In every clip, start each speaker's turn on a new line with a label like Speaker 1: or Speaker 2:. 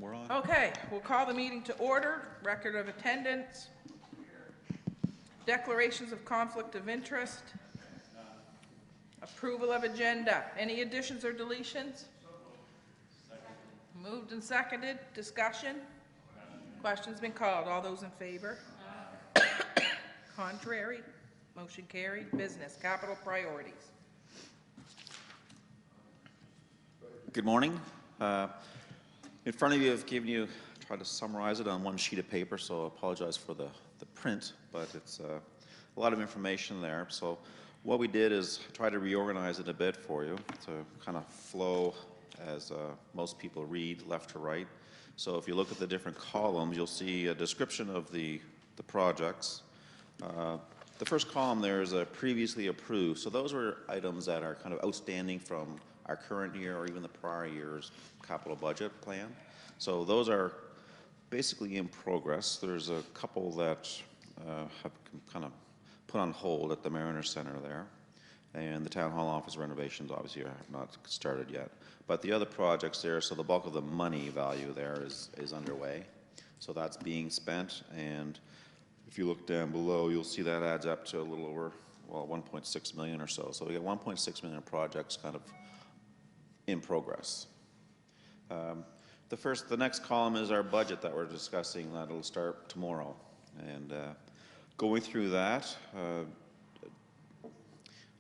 Speaker 1: We're on.
Speaker 2: Okay, we'll call the meeting to order. Record of attendance. Declarations of conflict of interest. Approval of agenda. Any additions or deletions? Moved and seconded. Discussion? Question's been called. All those in favor? Contrary? Motion carried. Business. Capital priorities.
Speaker 1: Good morning. In front of you, I've given you, tried to summarize it on one sheet of paper, so I apologize for the print, but it's a lot of information there. So what we did is try to reorganize it a bit for you to kind of flow as most people read left to right. So if you look at the different columns, you'll see a description of the projects. The first column there is a previously approved. So those were items that are kind of outstanding from our current year or even the prior year's capital budget plan. So those are basically in progress. There's a couple that have kind of put on hold at the Mariner Center there. And the town hall office renovations obviously have not started yet. But the other projects there, so the bulk of the money value there is underway. So that's being spent, and if you look down below, you'll see that adds up to a little over, well, 1.6 million or so. So we got 1.6 million projects kind of in progress. The next column is our budget that we're discussing. That'll start tomorrow. And going through that,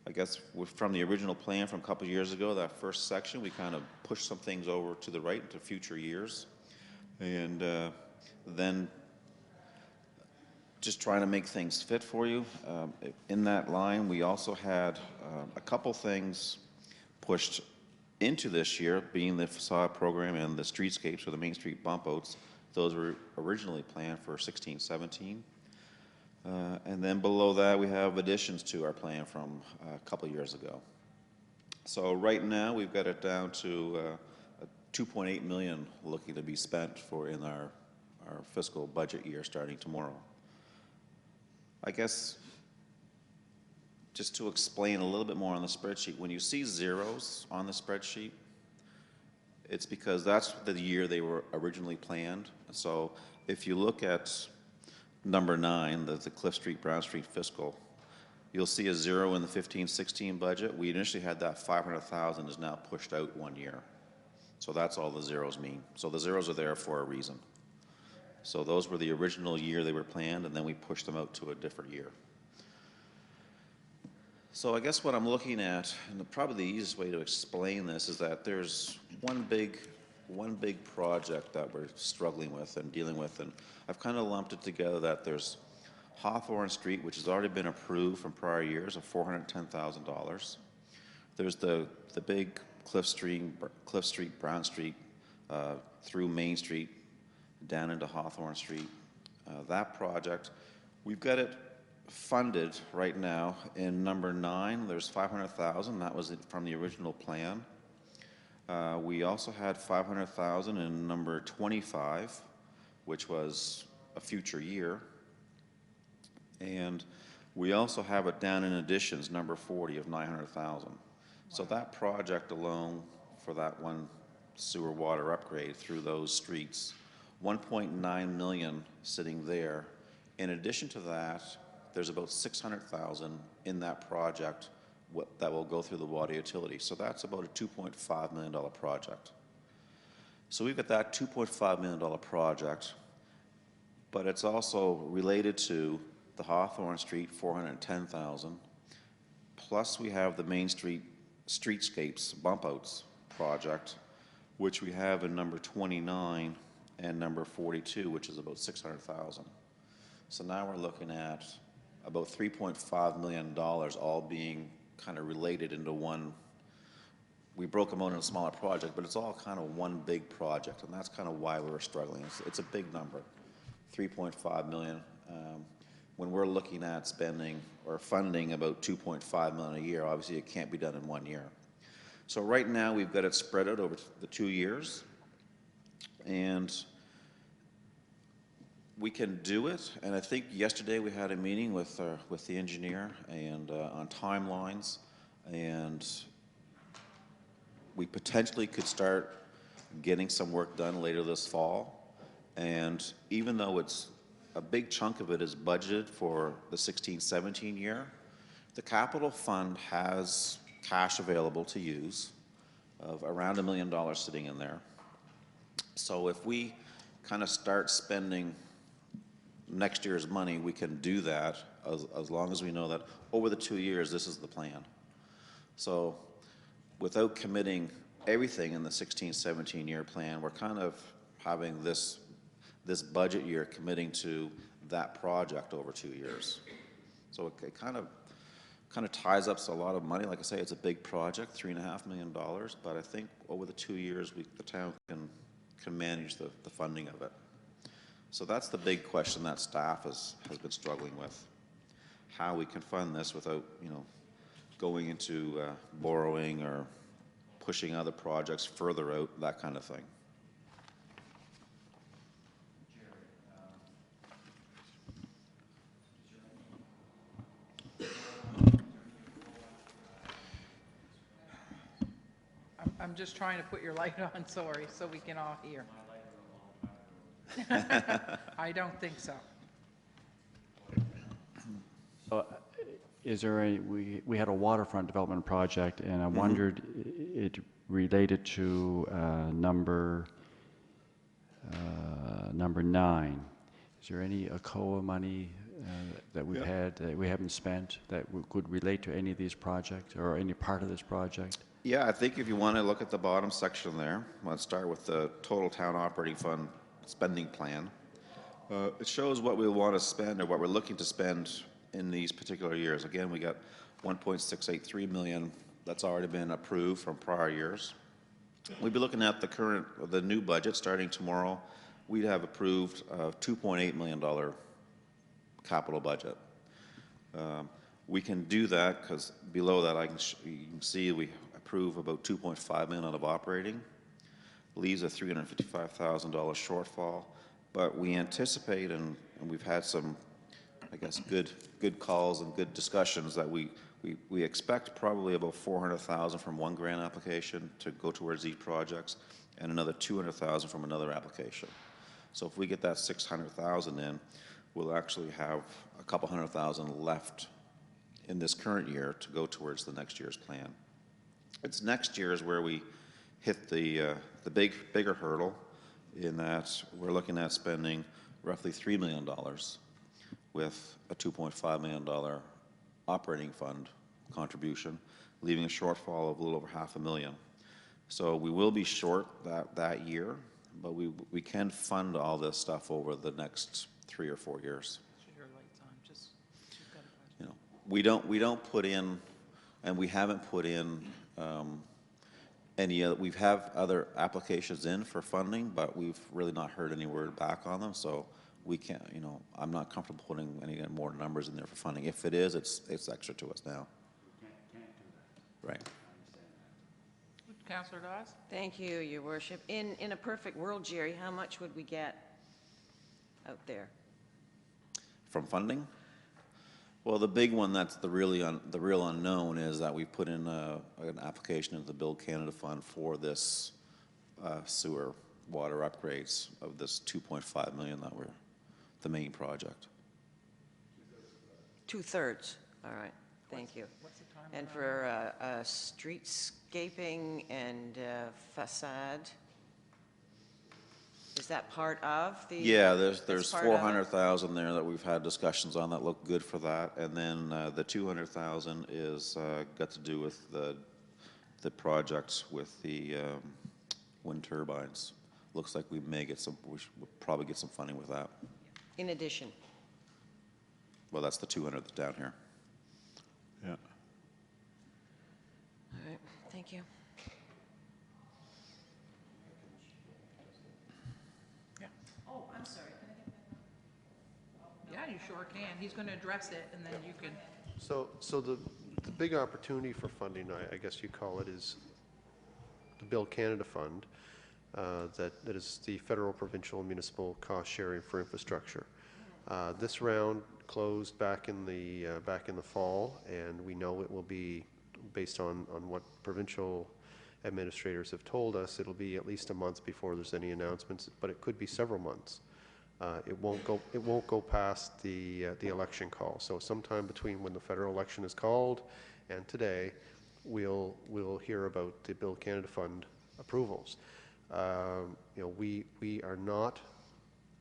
Speaker 1: I guess from the original plan from a couple of years ago, that first section, we kind of pushed some things over to the right into future years. And then just trying to make things fit for you. In that line, we also had a couple things pushed into this year, being the facade program and the streetscapes or the Main Street bump outs. Those were originally planned for 16-17. And then below that, we have additions to our plan from a couple years ago. So right now, we've got it down to 2.8 million looking to be spent in our fiscal budget year starting tomorrow. I guess just to explain a little bit more on the spreadsheet, when you see zeros on the spreadsheet, it's because that's the year they were originally planned. So if you look at number 9, the Cliff Street, Brown Street fiscal, you'll see a 0 in the 15-16 budget. We initially had that 500,000 is now pushed out 1 year. So that's all the zeros mean. So the zeros are there for a reason. So those were the original year they were planned, and then we pushed them out to a different year. So I guess what I'm looking at, and probably the easiest way to explain this, is that there's one big project that we're struggling with and dealing with, and I've kind of lumped it together that there's Hawthorne Street, which has already been approved from prior years of $410,000. There's the big Cliff Street, Brown Street, through Main Street, down into Hawthorne Street. That project, we've got it funded right now in number 9. There's 500,000. That was from the original plan. We also had 500,000 in number 25, which was a future year. And we also have it down in additions, number 40 of 900,000. So that project alone for that one sewer water upgrade through those streets, 1.9 million sitting there. In addition to that, there's about 600,000 in that project that will go through the water utility. So that's about a $2.5 million project. So we've got that $2.5 million project, but it's also related to the Hawthorne Street 410,000, plus we have the Main Street streetscapes bump outs project, which we have in number 29 and number 42, which is about 600,000. So now we're looking at about $3.5 million all being kind of related into one. We broke them out in a smaller project, but it's all kind of one big project, and that's kind of why we were struggling. It's a big number, 3.5 million. When we're looking at spending or funding about 2.5 million a year, obviously it can't be done in 1 year. So right now we've got it spread out over the 2 years, and we can do it. And I think yesterday we had a meeting with the engineer and on timelines, and we potentially could start getting some work done later this fall. And even though it's a big chunk of it is budgeted for the 16-17 year, the capital fund has cash available to use of around $1 million sitting in there. So if we kind of start spending next year's money, we can do that as long as we know that over the 2 years, this is the plan. So without committing everything in the 16-17 year plan, we're kind of having this budget year committing to that project over 2 years. So it kind of ties up a lot of money. Like I say, it's a big project, $3.5 million, but I think over the 2 years, the town can manage the funding of it. So that's the big question that staff has been struggling with, how we can fund this without, going into borrowing or pushing other projects further out, that kind of thing.
Speaker 2: I'm just trying to put your light on, sorry, so we can all hear. I don't think so.
Speaker 3: So, is there we had a waterfront development project, and I wondered, it related to number 9. Is there any ACOA money that we've had that we haven't spent that could relate to any of these projects or any part of this project?
Speaker 1: Yeah, I think if you want to look at the bottom section there, let's start with the total town operating fund spending plan. It shows what we want to spend or what we're looking to spend in these particular years. Again, we got 1.683 million that's already been approved from prior years. We'd be looking at the new budget starting tomorrow. We'd have approved a $2.8 million capital budget. We can do that because below that you can see we approve about 2.5 million out of operating, leaves a $355,000 shortfall, but we anticipate and we've had some, I guess, good calls and good discussions that we expect probably about 400,000 from one grant application to go towards these projects and another 200,000 from another application. So if we get that 600,000 in, we'll actually have a couple 100,000 left in this current year to go towards the next year's plan. It's next year's where we hit the bigger hurdle in that we're looking at spending roughly $3 million with a $2.5 million operating fund contribution, leaving a shortfall of a little over $500,000. So we will be short that year, but we can fund all this stuff over the next 3 or 4 years.
Speaker 2: Your light's on, just, she's got a question.
Speaker 1: We don't put in, and we haven't put in any other. We have other applications in for funding, but we've really not heard any word back on them. So we can't. I'm not comfortable putting any more numbers in there for funding. If it is, it's extra to us now.
Speaker 3: Can't do that.
Speaker 1: Right.
Speaker 2: Councillor Dawes?
Speaker 4: Thank you, Your Worship. In a perfect world, Jerry, how much would we get out there?
Speaker 1: From funding? Well, the big one that's the real unknown is that we put in an application into the Build Canada Fund for this sewer water upgrades of this 2.5 million that were the main project.
Speaker 4: 2/3. All right. Thank you.
Speaker 2: What's the time?
Speaker 4: And for streetscaping and facade, is that part of the?
Speaker 1: Yeah, there's
Speaker 4: part of it?
Speaker 1: 400,000 there that we've had discussions on that look good for that, and then the 200,000 is got to do with the projects with the wind turbines. Looks like we may get some. We should probably get some funding with that.
Speaker 4: In addition.
Speaker 1: Well, that's the 200 that's down here. Yeah.
Speaker 4: All right. Thank you.
Speaker 2: Yeah.
Speaker 4: Oh, I'm sorry.
Speaker 2: Yeah, you sure can. He's going to address it, and then you can.
Speaker 5: So the big opportunity for funding, I guess you call it, is the Build Canada Fund, that is the federal, provincial, and municipal cost sharing for infrastructure. This round closed back in the fall, and we know it will be based on what provincial administrators have told us, it'll be at least a month before there's any announcements, but it could be several months. It won't go past the election call. So sometime between when the federal election is called and today, we'll hear about the Build Canada Fund approvals. We are not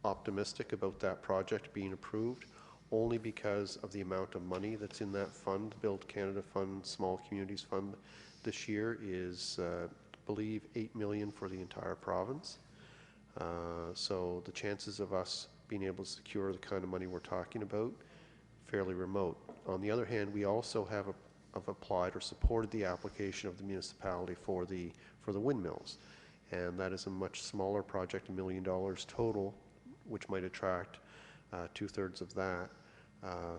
Speaker 5: optimistic about that project being approved, only because of the amount of money that's in that fund. Build Canada Fund, Small Communities Fund this year is, I believe, $8 million for the entire province. So the chances of us being able to secure the kind of money we're talking about, fairly remote. On the other hand, we also have applied or supported the application of the municipality for the windmills. And that is a much smaller project, $1 million total, which might attract 2/3 of that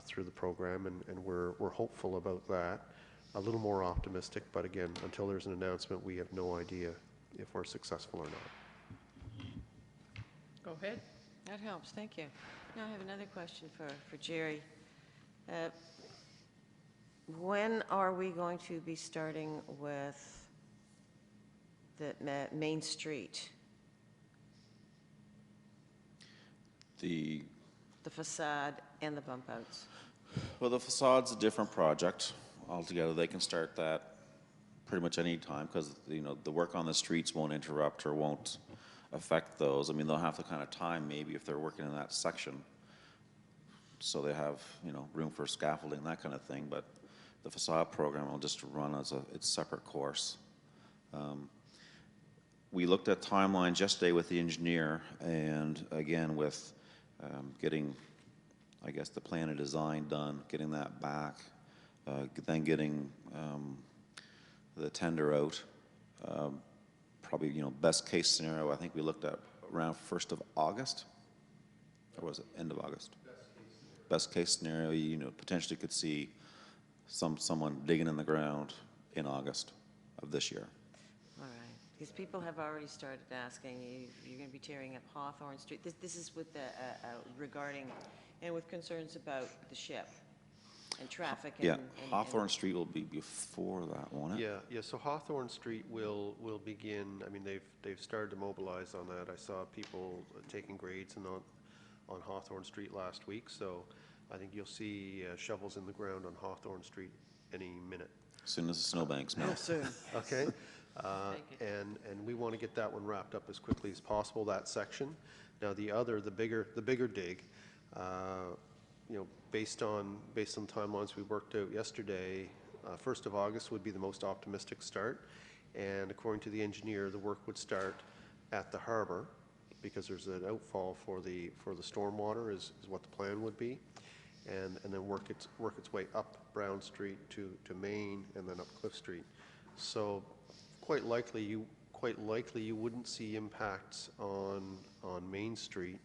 Speaker 5: through the program, and we're hopeful about that. A little more optimistic, but again, until there's an announcement, we have no idea if we're successful or not.
Speaker 2: Go ahead.
Speaker 4: That helps, thank you. Now I have another question for Jerry. When are we going to be starting with the Main Street?
Speaker 1: The
Speaker 4: facade and the bump outs?
Speaker 1: Well, the facade's a different project altogether. They can start that pretty much any time because, the work on the streets won't interrupt or won't affect those. I mean, they'll have to kind of time maybe if they're working in that section. So they have, room for scaffolding, that kind of thing. But the facade program will just run as its separate course. We looked at timelines yesterday with the engineer and again with getting, I guess, the plan and design done, getting that back, then getting the tender out. Probably, best case scenario, I think we looked at around 1st of August, or was it end of August? Best case scenario, potentially could see someone digging in the ground in August of this year.
Speaker 4: All right, because people have already started asking if you're going to be tearing up Hawthorne Street. This is with the, regarding, and with concerns about the ship and traffic.
Speaker 1: Yeah, Hawthorne Street will be before that, won't it?
Speaker 5: Yeah. So Hawthorne Street will begin. I mean, they've started to mobilize on that. I saw people taking grades on Hawthorne Street last week. So I think you'll see shovels in the ground on Hawthorne Street any minute.
Speaker 1: As soon as the snowbanks melt.
Speaker 4: Soon.
Speaker 5: Okay. And we want to get that one wrapped up as quickly as possible, that section. Now the bigger dig, based on timelines we worked out yesterday, 1st of August would be the most optimistic start. And according to the engineer, the work would start at the harbor because there's an outfall for the stormwater is what the plan would be. And then work its way up Brown Street to Main and then up Cliff Street. So quite likely you wouldn't see impacts on Main Street.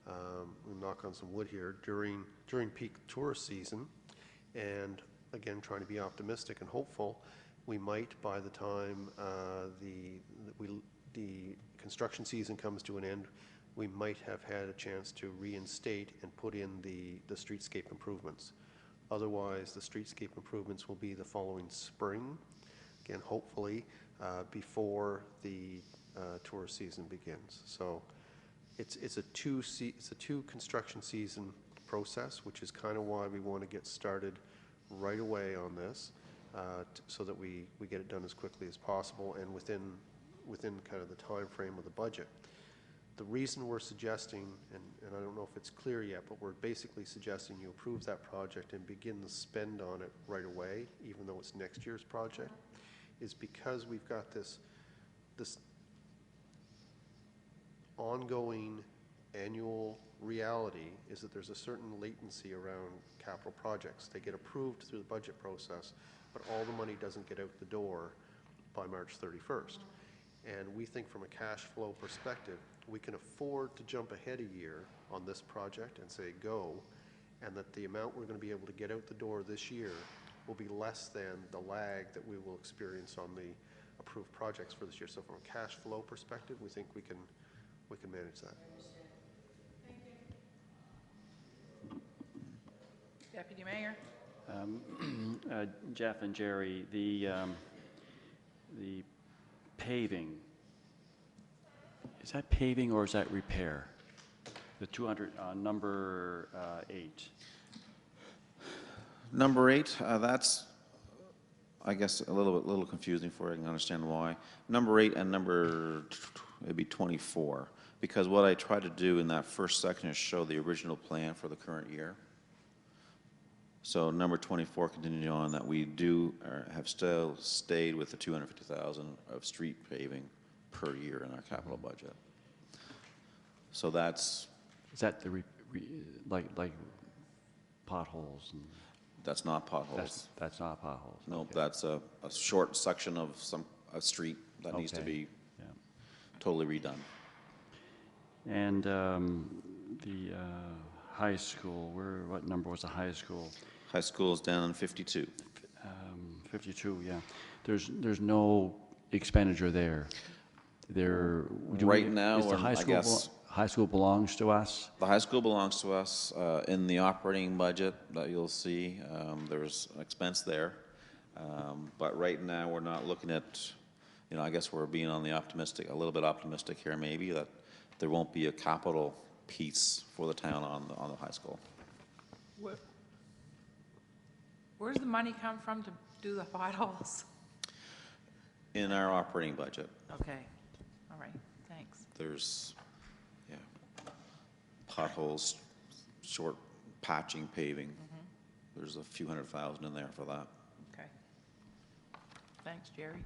Speaker 5: We'll knock on some wood here during peak tourist season, and again trying to be optimistic and hopeful, we might by the time the construction season comes to an end, we might have had a chance to reinstate and put in the streetscape improvements. Otherwise, the streetscape improvements will be the following spring, again hopefully before the tourist season begins. So it's a two construction season process, which is kind of why we want to get started right away on this, so that we get it done as quickly as possible and within kind of the time frame of the budget. The reason we're suggesting, and I don't know if it's clear yet, but we're basically suggesting you approve that project and begin the spend on it right away, even though it's next year's project, is because we've got this ongoing annual reality is that there's a certain latency around capital projects. They get approved through the budget process, but all the money doesn't get out the door by March 31st. And we think from a cash flow perspective, we can afford to jump ahead a year on this project and say go, and that the amount we're going to be able to get out the door this year will be less than the lag that we will experience on the approved projects for this year. So from a cash flow perspective, we think we can manage that.
Speaker 2: Deputy Mayor.
Speaker 3: Jeff and Jerry, the paving, is that paving or is that repair? The 200, number 8.
Speaker 1: Number 8, that's, I guess, a little confusing for you. I can understand why. Number 8 and it'd be 24, because what I tried to do in that first section is show the original plan for the current year. So number 24 continuing on that we do have still stayed with the 250,000 of street paving per year in our capital budget. So that's
Speaker 3: Is that the, like potholes? And
Speaker 1: that's not potholes.
Speaker 3: that's not potholes?
Speaker 1: No,
Speaker 3: okay.
Speaker 1: that's a short section of a street that needs to
Speaker 3: Okay.
Speaker 1: be
Speaker 3: Yeah.
Speaker 1: totally redone.
Speaker 3: And the high school, what number was the high school?
Speaker 1: High school is down in 52.
Speaker 3: 52, yeah. There's no expenditure there.
Speaker 1: Right now,
Speaker 3: is the
Speaker 1: or
Speaker 3: high
Speaker 1: I
Speaker 3: school
Speaker 1: guess-
Speaker 3: high school belongs to us?
Speaker 1: The high school belongs to us. In the operating budget that you'll see, there's an expense there. But right now, we're not looking at, I guess we're being a little bit optimistic here maybe, that there won't be a capital piece for the town on the high school.
Speaker 2: Where's the money come from to do the potholes?
Speaker 1: In our operating budget,
Speaker 2: Okay, all right, thanks.
Speaker 1: there's, potholes, short patching, paving. There's a few $100,000 in there for that.
Speaker 2: Okay. Thanks, Jerry.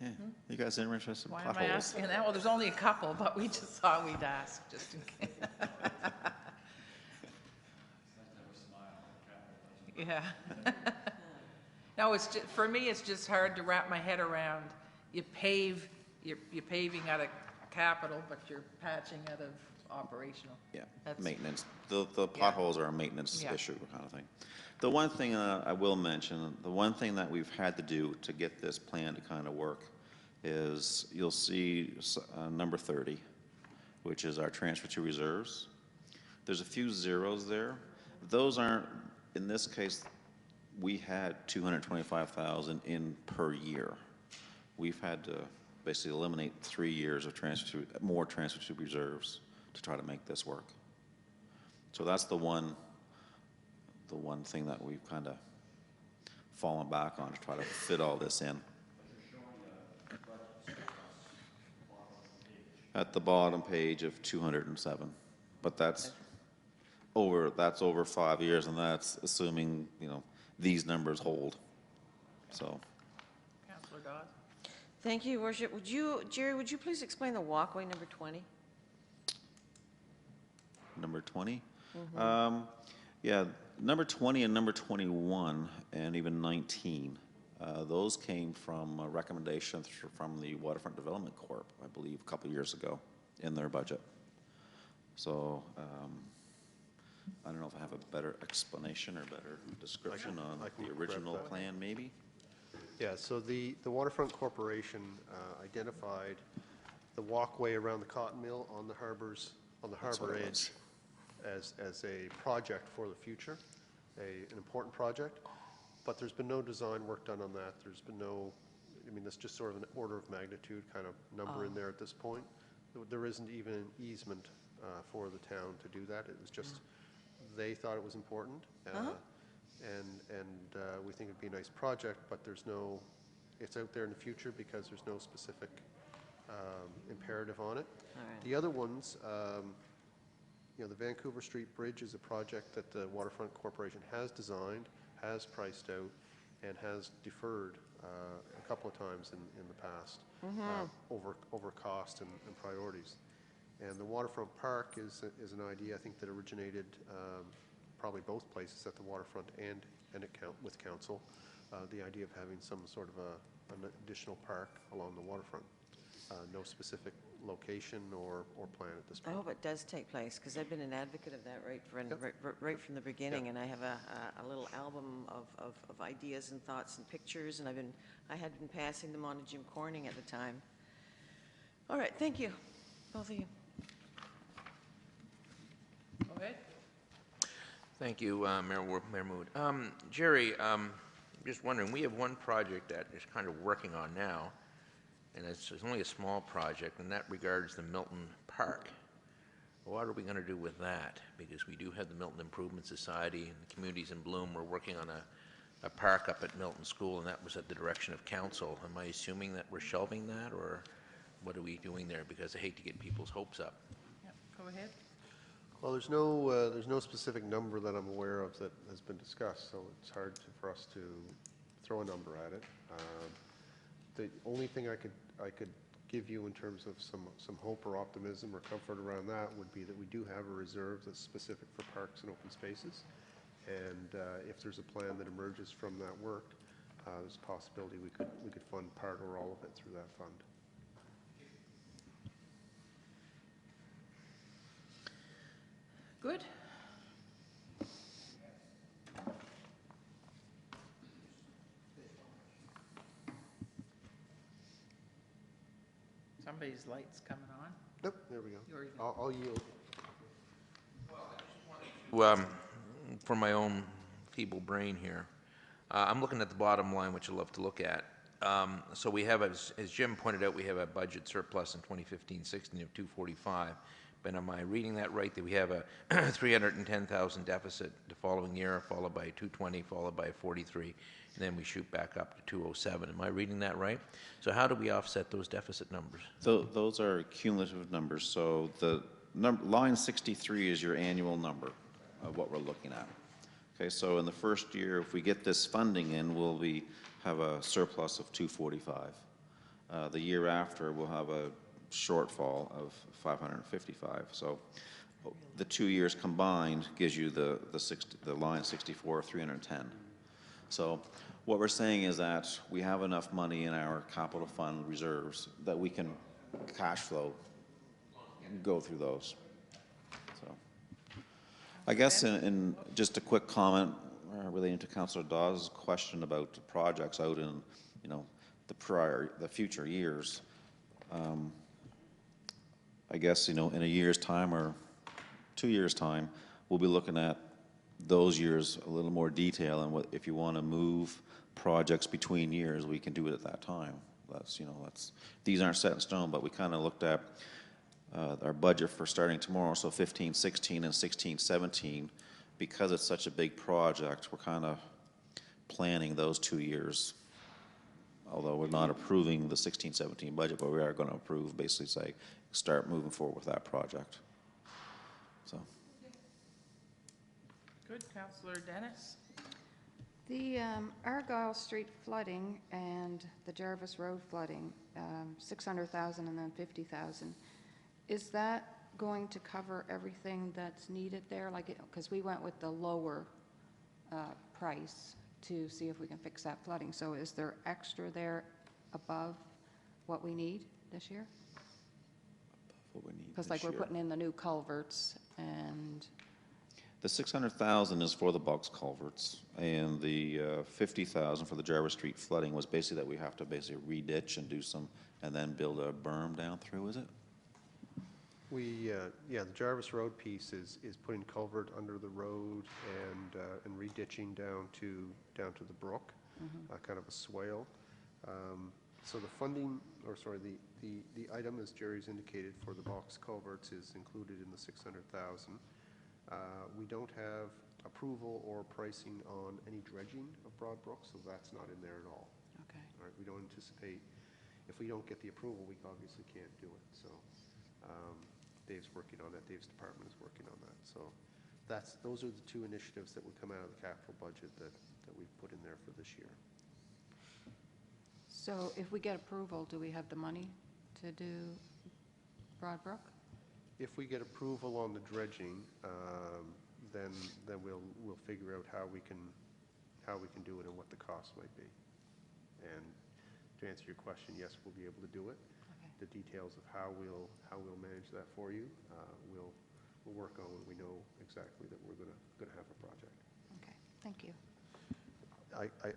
Speaker 1: Yeah, you guys are interested in
Speaker 2: Why
Speaker 1: potholes?
Speaker 2: am I asking that? Well, there's only a couple, but we just thought we'd ask, just in case. Yeah. No, it's just, for me, it's just hard to wrap my head around. You're paving out of capital, but you're patching out of operational.
Speaker 1: Yeah,
Speaker 2: That's-
Speaker 1: maintenance. The potholes are a maintenance
Speaker 2: Yeah.
Speaker 1: issue kind of thing. The one thing I will mention, the one thing that we've had to do to get this plan to kind of work is you'll see number 30, which is our transfer to reserves. There's a few zeros there. Those aren't, in this case, we had 225,000 in per year. We've had to basically eliminate 3 years of more transfer to reserves to try to make this work. So that's the one thing that we've kind of fallen back on to try to fit all this in. At the bottom page of 207, but that's over 5 years, and that's assuming, these numbers hold. So,
Speaker 2: Councillor Dodd?
Speaker 4: Thank you, Worship. Jerry, would you please explain the walkway number 20?
Speaker 1: number 20? Yeah, number 20 and number 21, and even 19, those came from a recommendation from the Waterfront Development Corp., I believe, a couple years ago in their budget. So, I don't know if I have a better explanation or better description on
Speaker 5: I can
Speaker 1: the
Speaker 5: grab
Speaker 1: original
Speaker 5: that.
Speaker 1: plan, maybe?
Speaker 5: Yeah, so the Waterfront Corporation identified the walkway around the cotton mill on the
Speaker 1: That's what
Speaker 5: harbor
Speaker 1: it
Speaker 5: edge as a project for the future, an important project, but there's been no design work done on that. There's been no, that's just sort of an order of magnitude kind of number in there at this point. There isn't even an easement for the town to do that. It was just, they thought it was important. And we think it'd be a nice project, but it's out there in the future because there's no specific imperative on it.
Speaker 4: All right.
Speaker 5: The other ones, the Vancouver Street Bridge is a project that the Waterfront Corporation has designed, has priced out, and has deferred a couple of times in the past over cost and priorities. And the Waterfront Park is an idea, I think, that originated probably both places, at the waterfront and with council, the idea of having some sort of an additional park along the waterfront. No specific location or plan at this
Speaker 4: I
Speaker 5: point.
Speaker 4: hope it does take place, because I've been an advocate of that right from the beginning, and I have a little album of ideas and thoughts and pictures, and I had been passing them on to Jim Corning at the time. All right, thank you, both of you.
Speaker 2: Go ahead.
Speaker 6: Thank you, Mayor Mood. Jerry, just wondering, we have one project that is kind of working on now, and it's only a small project, and that regards the Milton Park. What are we going to do with that? Because we do have the Milton Improvement Society and the Communities in Bloom. We're working on a park up at Milton School, and that was at the direction of council. Am I assuming that we're shelving that, or what are we doing there? Because I hate to get people's hopes up.
Speaker 2: Yep, go ahead.
Speaker 5: Well, there's no specific number that I'm aware of that has been discussed, so it's hard for us to throw a number at it. The only thing I could give you in terms of some hope or optimism or comfort around that would be that we do have a reserve that's specific for parks and open spaces. And if there's a plan that emerges from that work, there's a possibility we could fund part or all of it through that fund.
Speaker 2: Good. Somebody's light's coming on.
Speaker 5: Nope, there we go.
Speaker 2: Yours go.
Speaker 5: I'll yield.
Speaker 6: For my own feeble brain here, I'm looking at the bottom line, which I love to look at. So we have, as Jim pointed out, we have a budget surplus in 2015-16 of 245. But am I reading that right, that we have a 310,000 deficit the following year, followed by 220, followed by 43, and then we shoot back up to 207? Am I reading that right? So how do we offset those deficit numbers?
Speaker 1: Those are cumulative numbers, so the line 63 is your annual number of what we're looking at. Okay, so in the first year, if we get this funding in, we'll have a surplus of 245. The year after, we'll have a shortfall of 555. So the 2 years combined gives you the line 64 of 310. So what we're saying is that we have enough money in our capital fund reserves that we can cash flow and go through those. So I guess in just a quick comment relating to Councillor Dawes' question about the projects out in, the future years. I guess, in a year's time or 2 years' time, we'll be looking at those years a little more detail, and if you want to move projects between years, we can do it at that time. These aren't set in stone, but we kind of looked at our budget for starting tomorrow, so 15-16 and 16-17. Because it's such a big project, we're kind of planning those 2 years. Although we're not approving the 16-17 budget, but we are going to approve, basically say, start moving forward with that project. So.
Speaker 2: Good, Councillor Dennis.
Speaker 7: The Argyle Street flooding and the Jarvis Road flooding, 600,000 and then 50,000. Is that going to cover everything that's needed there? Because we went with the lower price to see if we can fix that flooding. So is there extra there above what we need this year?
Speaker 1: What we need
Speaker 7: Because
Speaker 1: this
Speaker 7: we're
Speaker 1: year.
Speaker 7: putting in the new culverts and...
Speaker 1: The 600,000 is for the box culverts, and the 50,000 for the Jarvis Street flooding was basically that we have to basically re-ditch and do some, and then build a berm down through, is it?
Speaker 5: The Jarvis Road piece is putting culvert under the road and re-ditching down to the brook, kind of a swale. So the funding, the item, as Jerry's indicated, for the box culverts is included in the 600,000. We don't have approval or pricing on any dredging of Broad Brook, so that's not in there at all.
Speaker 7: Okay.
Speaker 5: All right, we don't anticipate, if we don't get the approval, we obviously can't do it. So Dave's working on that. Dave's department is working on that. So those are the two initiatives that would come out of the capital budget that we've put in there for this year.
Speaker 7: So if we get approval, do we have the money to do Broad Brook?
Speaker 5: If we get approval on the dredging, then we'll figure out how we can do it and what the cost might be. And to answer your question, yes, we'll be able to do it.
Speaker 7: Okay.
Speaker 5: The details of how we'll manage that for you, we'll work on when we know exactly that we're gonna have a project.
Speaker 7: Okay, thank you.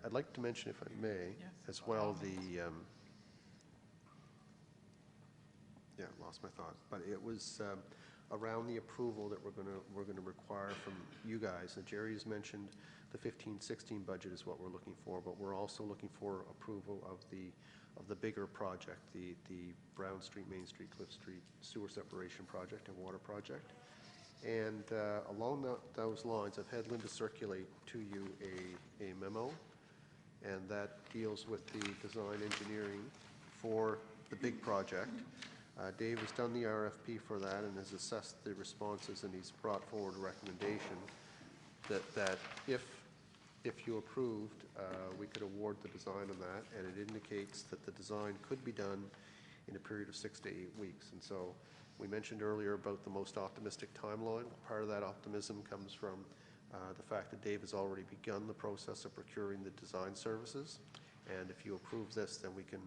Speaker 5: I'd like to mention, if I may,
Speaker 2: Yes,
Speaker 5: as
Speaker 2: by all
Speaker 5: well, lost my thought, but it was, around the approval that we're gonna require from you guys. And Jerry has mentioned the 15-16 budget is what we're looking for, but we're also looking for approval of the bigger project, the Brown Street, Main Street, Cliff Street sewer separation project and water project. And along those lines, I've had Linda circulate to you a memo, and that deals with the design engineering for the big project. Dave has done the RFP for that and has assessed the responses, and he's brought forward a recommendation that if you approved, we could award the design on that, and it indicates that the design could be done in a period of 6 to 8 weeks. And so we mentioned earlier about the most optimistic timeline. Part of that optimism comes from the fact that Dave has already begun the process of procuring the design services. And if you approve this, then we can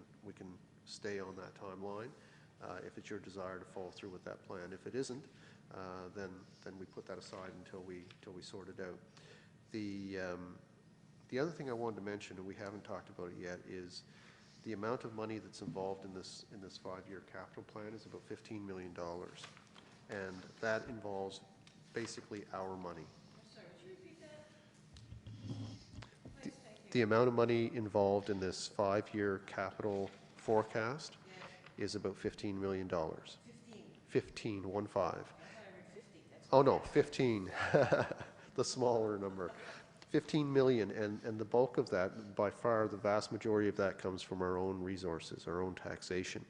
Speaker 5: stay on that timeline. If it's your desire to follow through with that plan. If it isn't, then we put that aside until we sort it out. The other thing I wanted to mention, and we haven't talked about it yet, is the amount of money that's involved in this 5-year capital plan is about $15 million, and that involves basically our money.
Speaker 4: Sorry, would you repeat that?
Speaker 5: The amount of money involved in this 5-year capital forecast is about $15 million. 15, 1 5. Oh no, 15, the smaller number. 15 million, and the bulk of that, by far the vast majority of that, comes from our own resources, our own taxation.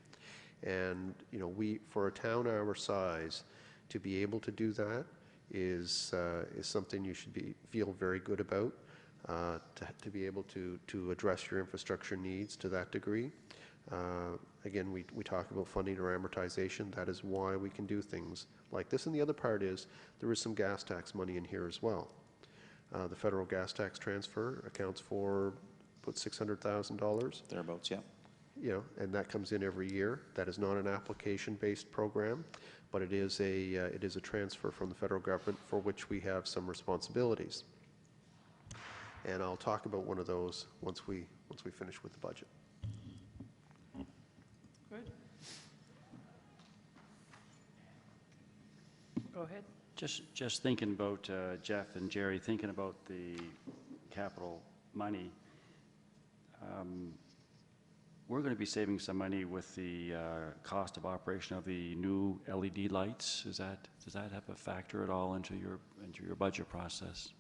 Speaker 5: And you know, for a town our size, to be able to do that is something you should feel very good about. To be able to address your infrastructure needs to that degree. Again, we talk about funding or amortization. That is why we can do things like this. And the other part is there is some gas tax money in here as well. The federal gas tax transfer accounts for about $600,000.
Speaker 1: Thereabouts, yeah.
Speaker 5: You know, and that comes in every year. That is not an application-based program, but it is a transfer from the federal government for which we have some responsibilities. And I'll talk about one of those once we finish with the budget.
Speaker 2: Good. Go ahead.
Speaker 3: Just thinking about, Jeff and Jerry, thinking about the capital money, we're going to be saving some money with the cost of operation of the new LED lights. Does that have a factor at all into your budget process?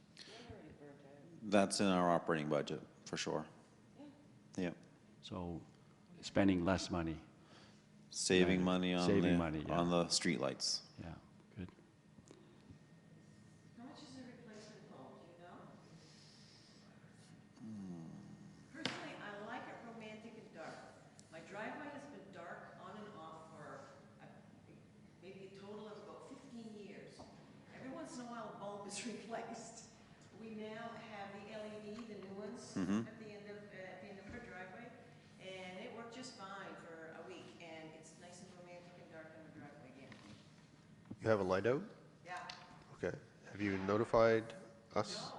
Speaker 1: That's in our operating budget, for sure. Yeah.
Speaker 3: So spending less money.
Speaker 1: Saving money on
Speaker 3: Saving money, yeah.
Speaker 1: on the streetlights.
Speaker 3: Yeah, good.
Speaker 4: How much is a replacement bulb, do you know? Personally, I like it romantic and dark. My driveway has been dark on and off for maybe a total of about 15 years. Every once in a while, a bulb is replaced. We now have the LED, the new ones, at the end of her driveway, and it worked just fine for a week, and it's nice and romantic and dark on the driveway again.
Speaker 5: You have a light out?
Speaker 4: Yeah.
Speaker 5: Okay. Have you notified us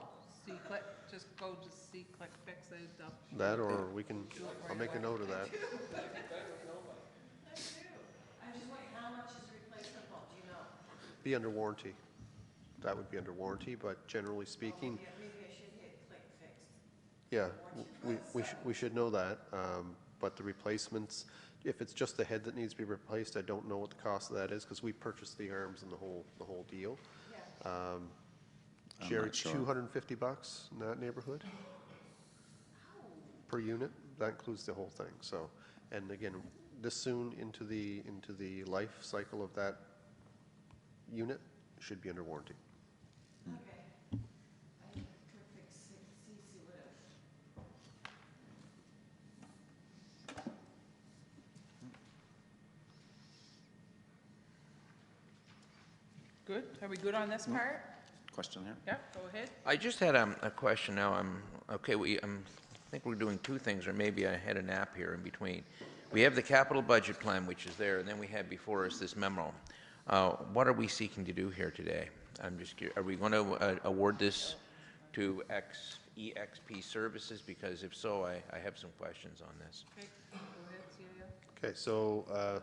Speaker 2: C-click, just go to C-click fix it up.
Speaker 5: that, or I'll make a note of that.
Speaker 4: I do. I just wondering, how much is a replacement bulb, do you know?
Speaker 5: Be under warranty. That would be under warranty, but generally speaking,
Speaker 4: Yeah, maybe I should hit click fixed.
Speaker 5: yeah, we should know that. But the replacements, if it's just the head that needs to be replaced, I don't know what the cost of that is, because we purchased the arms and the whole deal.
Speaker 1: I'm
Speaker 5: Jerry,
Speaker 1: not sure.
Speaker 5: $250 in that neighborhood per unit. That includes the whole thing. So, and again, this soon into the life cycle of that unit should be under warranty.
Speaker 4: Okay. I click fix, see whatever.
Speaker 2: Good, are we good on this part?
Speaker 1: Question here?
Speaker 2: Yeah, go ahead.
Speaker 6: I just had a question now. I think we're doing two things, or maybe I had a nap here in between. We have the capital budget plan, which is there, and then we have before us this memo. What are we seeking to do here today? I'm just curious, are we going to award this to EXP Services? Because if so, I have some questions on this.
Speaker 2: Okay, go ahead, Celia.
Speaker 5: Okay, so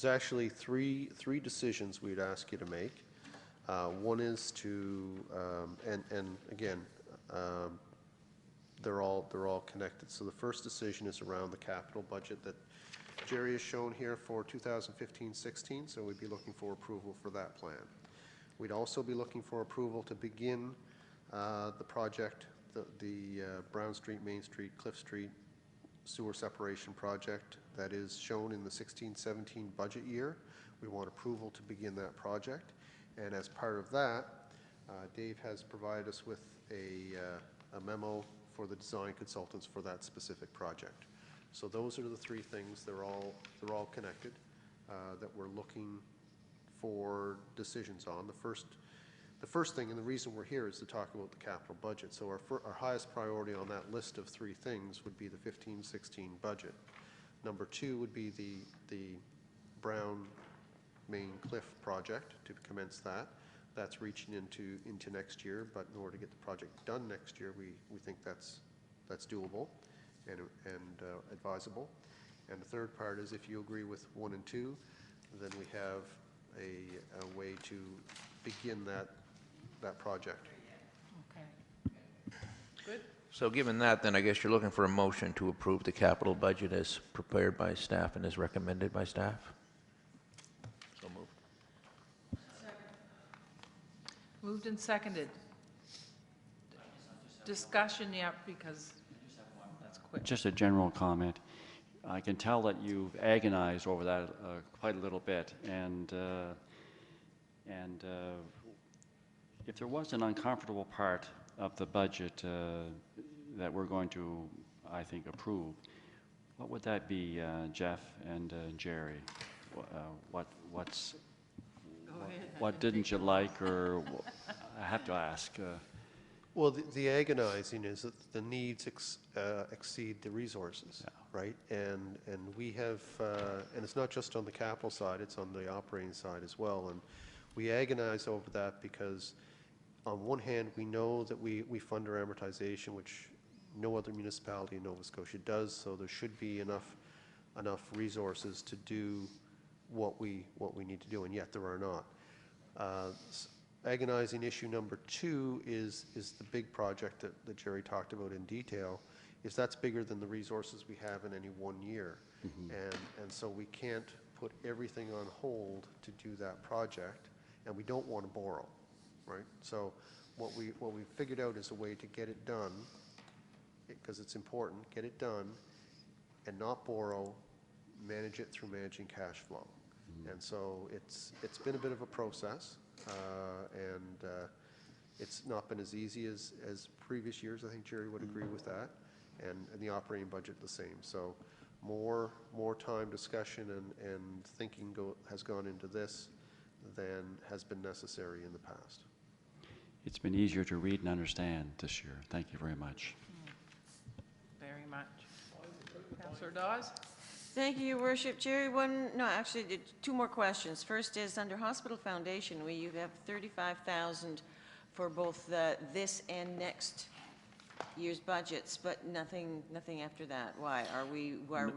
Speaker 5: There's actually three decisions we'd ask you to make. One is to, and again, they're all connected. So the first decision is around the capital budget that Jerry has shown here for 2015-16, so we'd be looking for approval for that plan. We'd also be looking for approval to begin the project, the Brown Street, Main Street, Cliff Street sewer separation project that is shown in the 16-17 budget year. We want approval to begin that project. And as part of that, Dave has provided us with a memo for the design consultants for that specific project. So those are the three things. They're all connected that we're looking for decisions on. The first thing, and the reason we're here, is to talk about the capital budget. So our highest priority on that list of three things would be the 15-16 budget. Number two would be the Brown Main Cliff project, to commence that. That's reaching into next year, but in order to get the project done next year, we think that's doable and advisable. And the third part is, if you agree with 1 and 2, then we have a way to begin that project.
Speaker 2: Okay. Good.
Speaker 6: So given that, then I guess you're looking for a motion to approve the capital budget as prepared by staff and as recommended by staff? So moved.
Speaker 2: Moved and seconded. Discussion, yeah, because that's quick.
Speaker 3: Just a general comment. I can tell that you've agonized over that quite a little bit, and if there was an uncomfortable part of the budget that we're going to, I think, approve, what would that be, Jeff and Jerry? What didn't you like, or I have to ask?
Speaker 5: Well, the agonizing is that the needs exceed the resources, right? And we have, and it's not just on the capital side, it's on the operating side as well. And we agonize over that because, on one hand, we know that we fund our amortization, which no other municipality in Nova Scotia does, so there should be enough resources to do what we need to do, and yet there are not. Agonizing issue number 2 is the big project that Jerry talked about in detail, is that's bigger than the resources we have in any one year. And so we can't put everything on hold to do that project, and we don't want to borrow, right? So what we figured out is a way to get it done, because it's important, get it done and not borrow, manage it through managing cash flow. And so it's been a bit of a process, and it's not been as easy as previous years. I think Jerry would agree with that, and the operating budget the same. So more time, discussion, and thinking has gone into this than has been necessary in the past.
Speaker 3: It's been easier to read and understand this year. Thank you very much.
Speaker 2: Very much. Councillor Dawes?
Speaker 4: Thank you, Your Worship. Jerry, actually, 2 more questions. First is, under Hospital Foundation, you have $35,000 for both this and next year's budgets, but nothing after that. Why? Are we going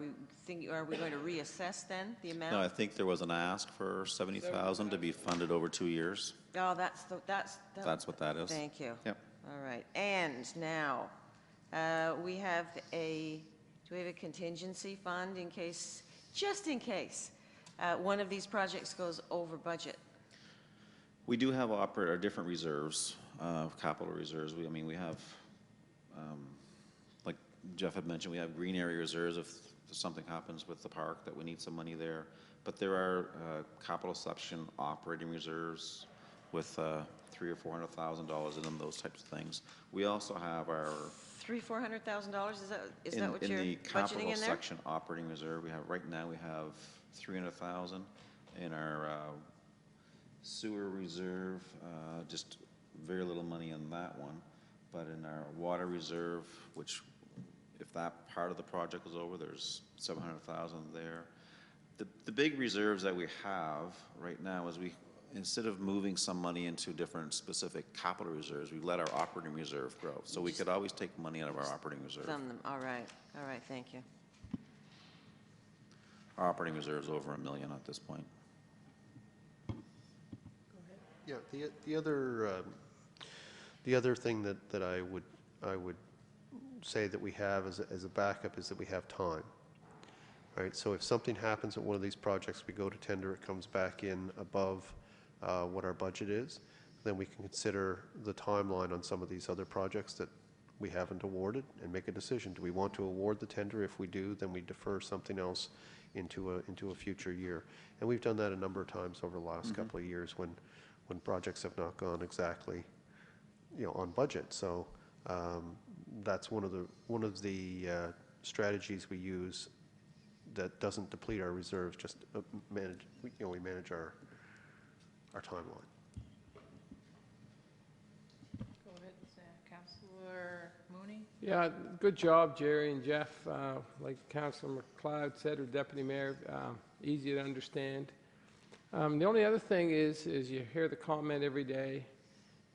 Speaker 4: to reassess then the amount?
Speaker 1: No, I think there was an ask for 70,000 to be funded over 2 years.
Speaker 4: Oh, that's
Speaker 1: That's what that is.
Speaker 4: Thank you.
Speaker 1: Yep.
Speaker 4: All right. And now, we have do we have a contingency fund just in case, one of these projects goes over budget?
Speaker 1: We do have our different reserves, capital reserves. We have, like Jeff had mentioned, we have green area reserves if something happens with the park that we need some money there. But there are capital section operating reserves with $300,000 or $400,000 in them, those types of things. We also have our
Speaker 4: $400,000. Is that what you're
Speaker 1: in the
Speaker 4: budgeting
Speaker 1: capital
Speaker 4: in there?
Speaker 1: section operating reserve. Right now we have 300,000 in our sewer reserve. Just very little money in that one. But in our water reserve, which if that part of the project was over, there's 700,000 there. The big reserves that we have right now is instead of moving some money into different specific capital reserves, we let our operating reserve grow. So we could always take money out of our operating reserve.
Speaker 4: Fund them. All right, thank you.
Speaker 1: operating reserves over $1 million at this point.
Speaker 5: Yeah, the other thing that I would say that we have as a backup is that we have time. Right, so if something happens at one of these projects, we go to tender, it comes back in above what our budget is, then we can consider the timeline on some of these other projects that we haven't awarded and make a decision. Do we want to award the tender? If we do, then we defer something else into a future year. And we've done that a number of times over the last couple of years when projects have not gone exactly, on budget. So that's one of the strategies we use that doesn't deplete our reserves, just we manage our timeline.
Speaker 2: Go ahead, Councillor Mooney.
Speaker 8: Yeah, good job, Jerry and Jeff. Like Councillor McLeod said, or Deputy Mayor, easy to understand. The only other thing is you hear the comment every day,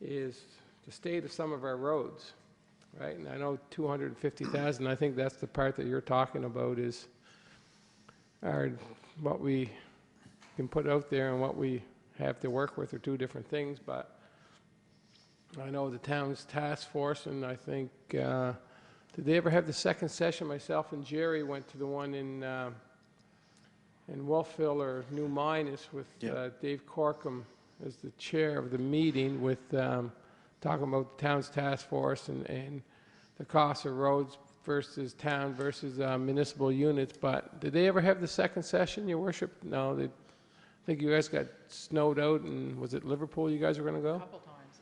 Speaker 8: is the state of some of our roads, right? And I know 250,000, I think that's the part that you're talking about is what we can put out there and what we have to work with are two different things, but I know the town's task force, and I think, did they ever have the second session? Myself and Jerry went to the one in Wolfville or New Minas with Dave Corkum as the chair of the meeting with talking about the town's task force and the cost of roads versus town versus municipal units. But did they ever have the second session, Your Worship? No, I think you guys got snowed out, and was it Liverpool you guys were going to go?
Speaker 2: A couple times,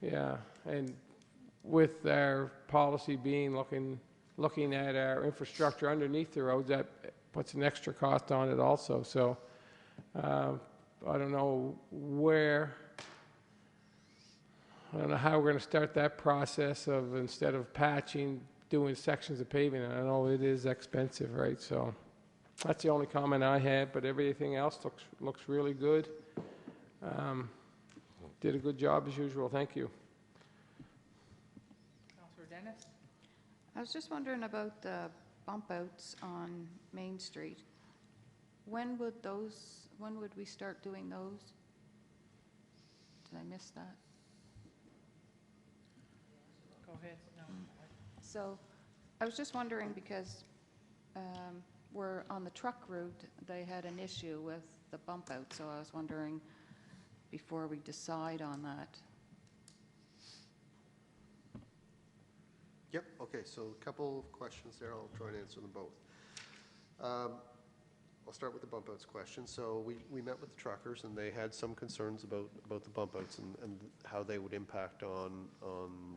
Speaker 2: yeah.
Speaker 8: Yeah, and with our policy being looking at our infrastructure underneath the roads, that puts an extra cost on it also. So I don't know how we're going to start that process of, instead of patching, doing sections of paving. I know it is expensive, right? So that's the only comment I had, but everything else looks really good. Did a good job as usual. Thank you.
Speaker 2: Councillor Dennis?
Speaker 7: I was just wondering about the bump outs on Main Street. When would we start doing those? Did I miss that?
Speaker 2: Go ahead. No.
Speaker 7: So I was just wondering because we're on the truck route, they had an issue with the bump out, so I was wondering before we decide on that.
Speaker 5: Yep, okay, so a couple of questions there. I'll try and answer them both. I'll start with the bump outs question. So we met with the truckers, and they had some concerns about the bump outs and how they would impact on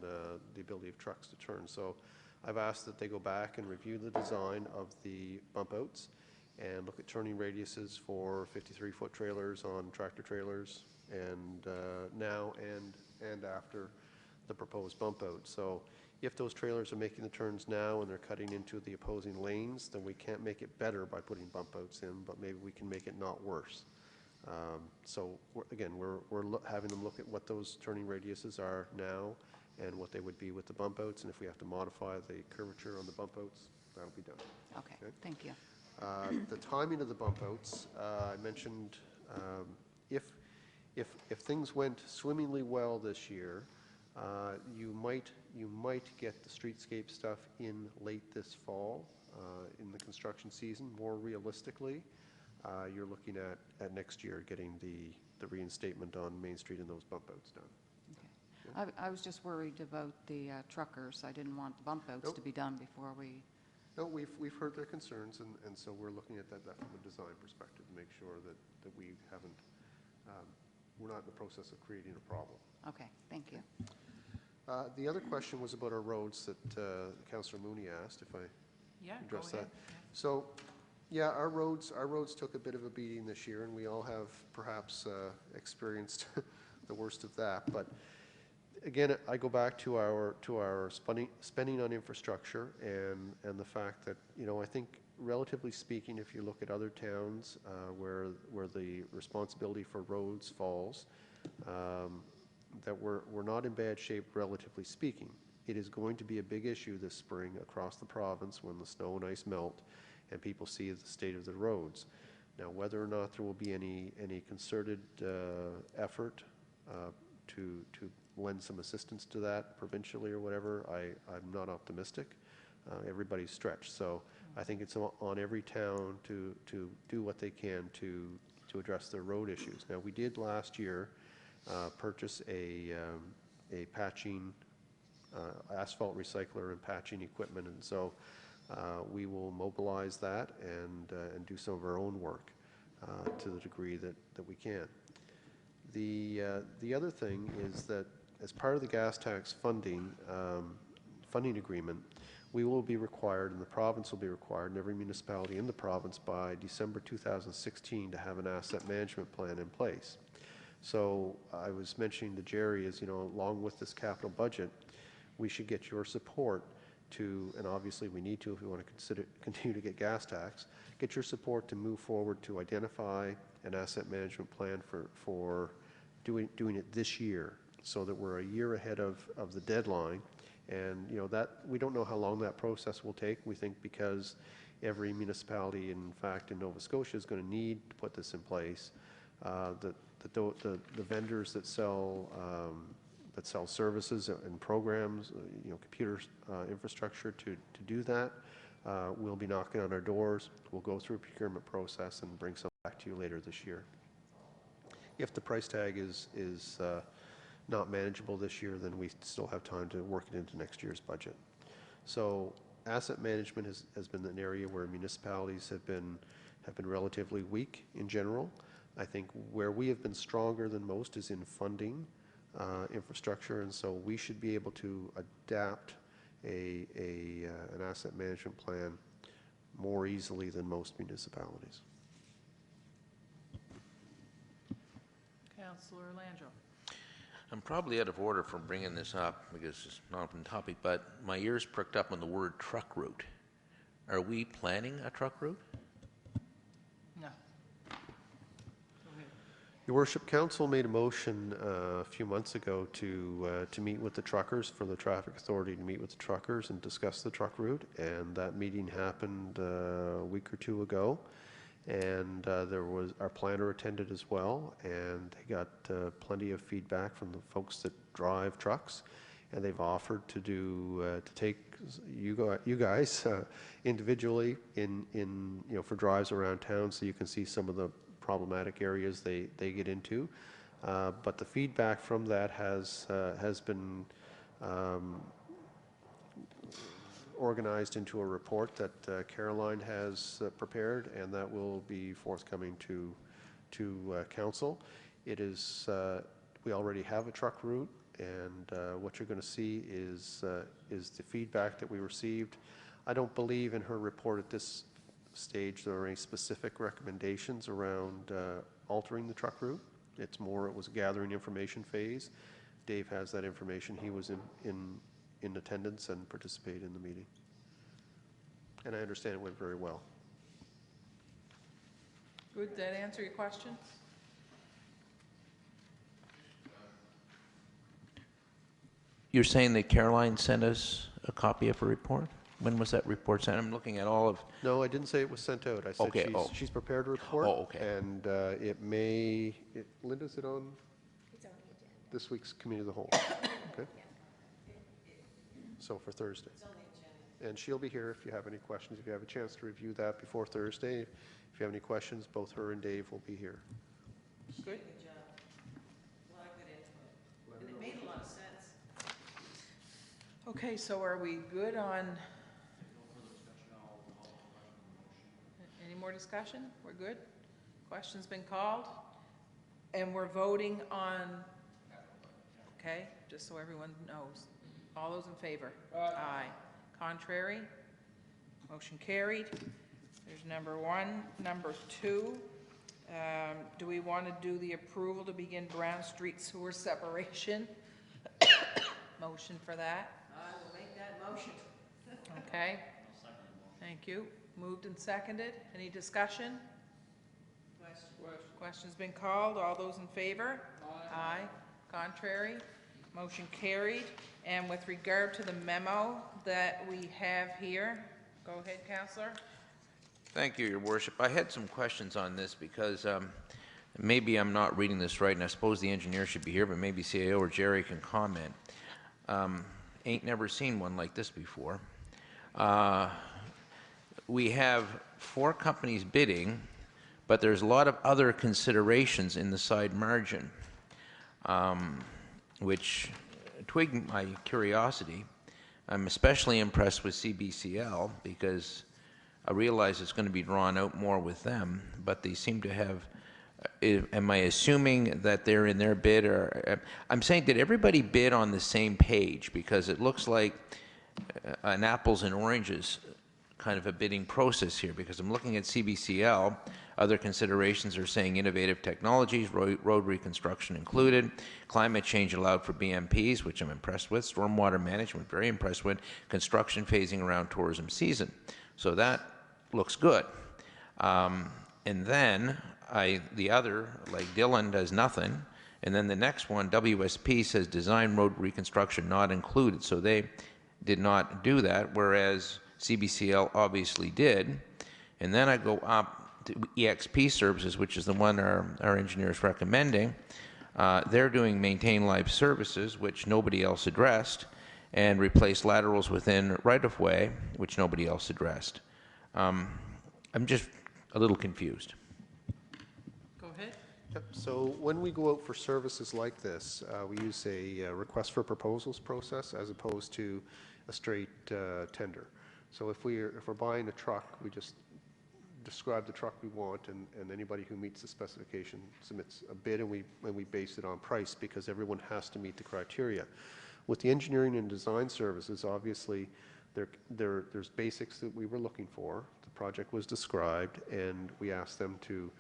Speaker 5: the ability of trucks to turn. So I've asked that they go back and review the design of the bump outs and look at turning radiuses for 53-foot trailers on tractor trailers and now and after the proposed bump out. So if those trailers are making the turns now and they're cutting into the opposing lanes, then we can't make it better by putting bump outs in, but maybe we can make it not worse. So we're having them look at what those turning radiuses are now and what they would be with the bump outs, and if we have to modify the curvature on the bump outs, that'll be done.
Speaker 7: Okay, thank you.
Speaker 5: The timing of the bump outs, I mentioned if things went swimmingly well this year, you might get the streetscape stuff in late this fall in the construction season. More realistically, you're looking at next year getting the reinstatement on Main Street and those bump outs done.
Speaker 7: Okay. I was just worried about the truckers. I didn't want the bump outs
Speaker 5: Nope.
Speaker 7: to be done before we...
Speaker 5: No, we've heard their concerns, and so we're looking at that from a design perspective to make sure that we haven't, we're not in the process of creating a problem.
Speaker 7: Okay, thank you.
Speaker 5: The other question was about our roads that Councillor Mooney asked, if I
Speaker 2: Yeah, go
Speaker 5: address
Speaker 2: ahead.
Speaker 5: that. So, yeah, our roads took a bit of a beating this year, and we all have perhaps experienced the worst of that. But again, I go back to our spending on infrastructure and the fact that, I think relatively speaking, if you look at other towns where the responsibility for roads falls, that we're not in bad shape relatively speaking. It is going to be a big issue this spring across the province when the snow and ice melt, and people see the state of the roads. Now, whether or not there will be any concerted effort to lend some assistance to that provincially or whatever, I'm not optimistic. Everybody's stretched, so I think it's on every town to do what they can to address their road issues. Now, we did last year purchase a patching, asphalt recycler and patching equipment, and so we will mobilize that and do some of our own work to the degree that we can. The other thing is that as part of the gas tax funding agreement, we will be required, and the province will be required, and every municipality in the province by December 2016 to have an asset management plan in place. So I was mentioning to Jerry, as you know, along with this capital budget, we should get your support to, and obviously we need to if we want to continue to get gas tax, get your support to move forward to identify an asset management plan for doing it this year, so that we're a year ahead of the deadline. And you know that we don't know how long that process will take. We think because every municipality, in fact, in Nova Scotia is going to need to put this in place, that the vendors that sell services and programs, you know, computer infrastructure to do that, will be knocking on our doors. We'll go through a procurement process and bring some back to you later this year. If the price tag is not manageable this year, then we still have time to work it into next year's budget. So asset management has been an area where municipalities have been relatively weak in general. I think where we have been stronger than most is in funding infrastructure, and so we should be able to adapt an asset management plan more easily than most municipalities.
Speaker 2: Councillor Landro.
Speaker 6: I'm probably out of order for bringing this up because it's not on topic, but my ears pricked up on the word truck route. Are we planning a truck route?
Speaker 2: No.
Speaker 5: Your Worship, Council made a motion a few months ago to meet with the truckers, for the Traffic Authority to meet with the truckers and discuss the truck route, and that meeting happened a week or two ago. And there was, our planner attended as well, and they got plenty of feedback from the folks that drive trucks, and they've offered to do to take you guys individually in you know, for drives around town, so you can see some of the problematic areas they get into. But the feedback from that has been organized into a report that Caroline has prepared, and that will be forthcoming to council. It is we already have a truck route, and what you're going to see is the feedback that we received. I don't believe in her report at this stage there are any specific recommendations around altering the truck route. It's more, it was a gathering information phase. Dave has that information. He was in attendance and participated in the meeting. And I understand it went very well.
Speaker 2: Good, did that answer your question?
Speaker 6: You're saying that Caroline sent us a copy of her report? When was that report sent? I'm looking at all of...
Speaker 5: No, I didn't say it was sent out. I said
Speaker 6: Okay,
Speaker 5: she's prepared a report.
Speaker 6: Oh, okay.
Speaker 5: And it may... Linda's it on? It's on the agenda. This week's Committee of the Whole. Okay. So for Thursday. It's on the agenda. And she'll be here if you have any questions. If you have a chance to review that before Thursday, if you have any questions, both her and Dave will be here.
Speaker 2: Good.
Speaker 4: Good job. A lot of good input. And it made a lot of sense.
Speaker 2: Okay, so are we good on? Any more discussion? We're good? Question's been called? And we're voting on, okay, just so everyone knows. All those in favor? Aye. Contrary? Motion carried. There's number one. Number two, do we want to do the approval to begin Brown Street sewer separation? Motion for that?
Speaker 4: I will make that motion.
Speaker 2: Okay. Thank you. Moved and seconded. Any discussion? Question's been called. All those in favor? Aye. Contrary? Motion carried. And with regard to the memo that we have here, go ahead, Councillor.
Speaker 6: Thank you, Your Worship. I had some questions on this because maybe I'm not reading this right, and I suppose the engineer should be here, but maybe CAO or Jerry can comment. Ain't never seen one like this before. We have 4 companies bidding, but there's a lot of other considerations in the side margin, which twigged my curiosity. I'm especially impressed with CBCL because I realize it's going to be drawn out more with them, but they seem to have, am I assuming that they're in their bid, or, I'm saying, did everybody bid on the same page? Because it looks like an apples and oranges kind of a bidding process here, because I'm looking at CBCL, other considerations are saying innovative technologies, road reconstruction included, climate change allowed for BMPs, which I'm impressed with, stormwater management, very impressed with, construction phasing around tourism season. So that looks good. And then the other, like Dillon, does nothing. And then the next one, WSP, says design road reconstruction not included. So they did not do that, whereas CBCL obviously did. And then I go up to EXP Services, which is the one our engineer is recommending. They're doing maintain live services, which nobody else addressed, and replace laterals within right-of-way, which nobody else addressed. I'm just a little confused.
Speaker 2: Go ahead.
Speaker 5: Yep. So when we go out for services like this, we use a request for proposals process as opposed to a straight tender. So if we're buying a truck, we just describe the truck we want, and anybody who meets the specification submits a bid, and we base it on price because everyone has to meet the criteria. With the engineering and design services, obviously, there's basics that we were looking for. The project was described, and we asked them to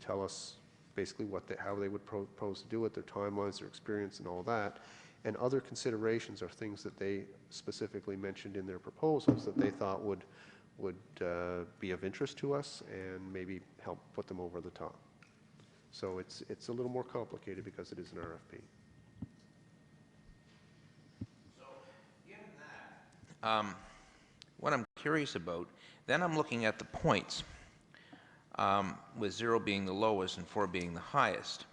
Speaker 5: tell us basically how they would propose to do it, their timelines, their experience, and all that. And other considerations are things that they specifically mentioned in their proposals that they thought would be of interest to us and maybe help put them over the top. So it's a little more complicated because it is an RFP.
Speaker 6: What I'm curious about, then I'm looking at the points, with 0 being the lowest and 4 being the highest.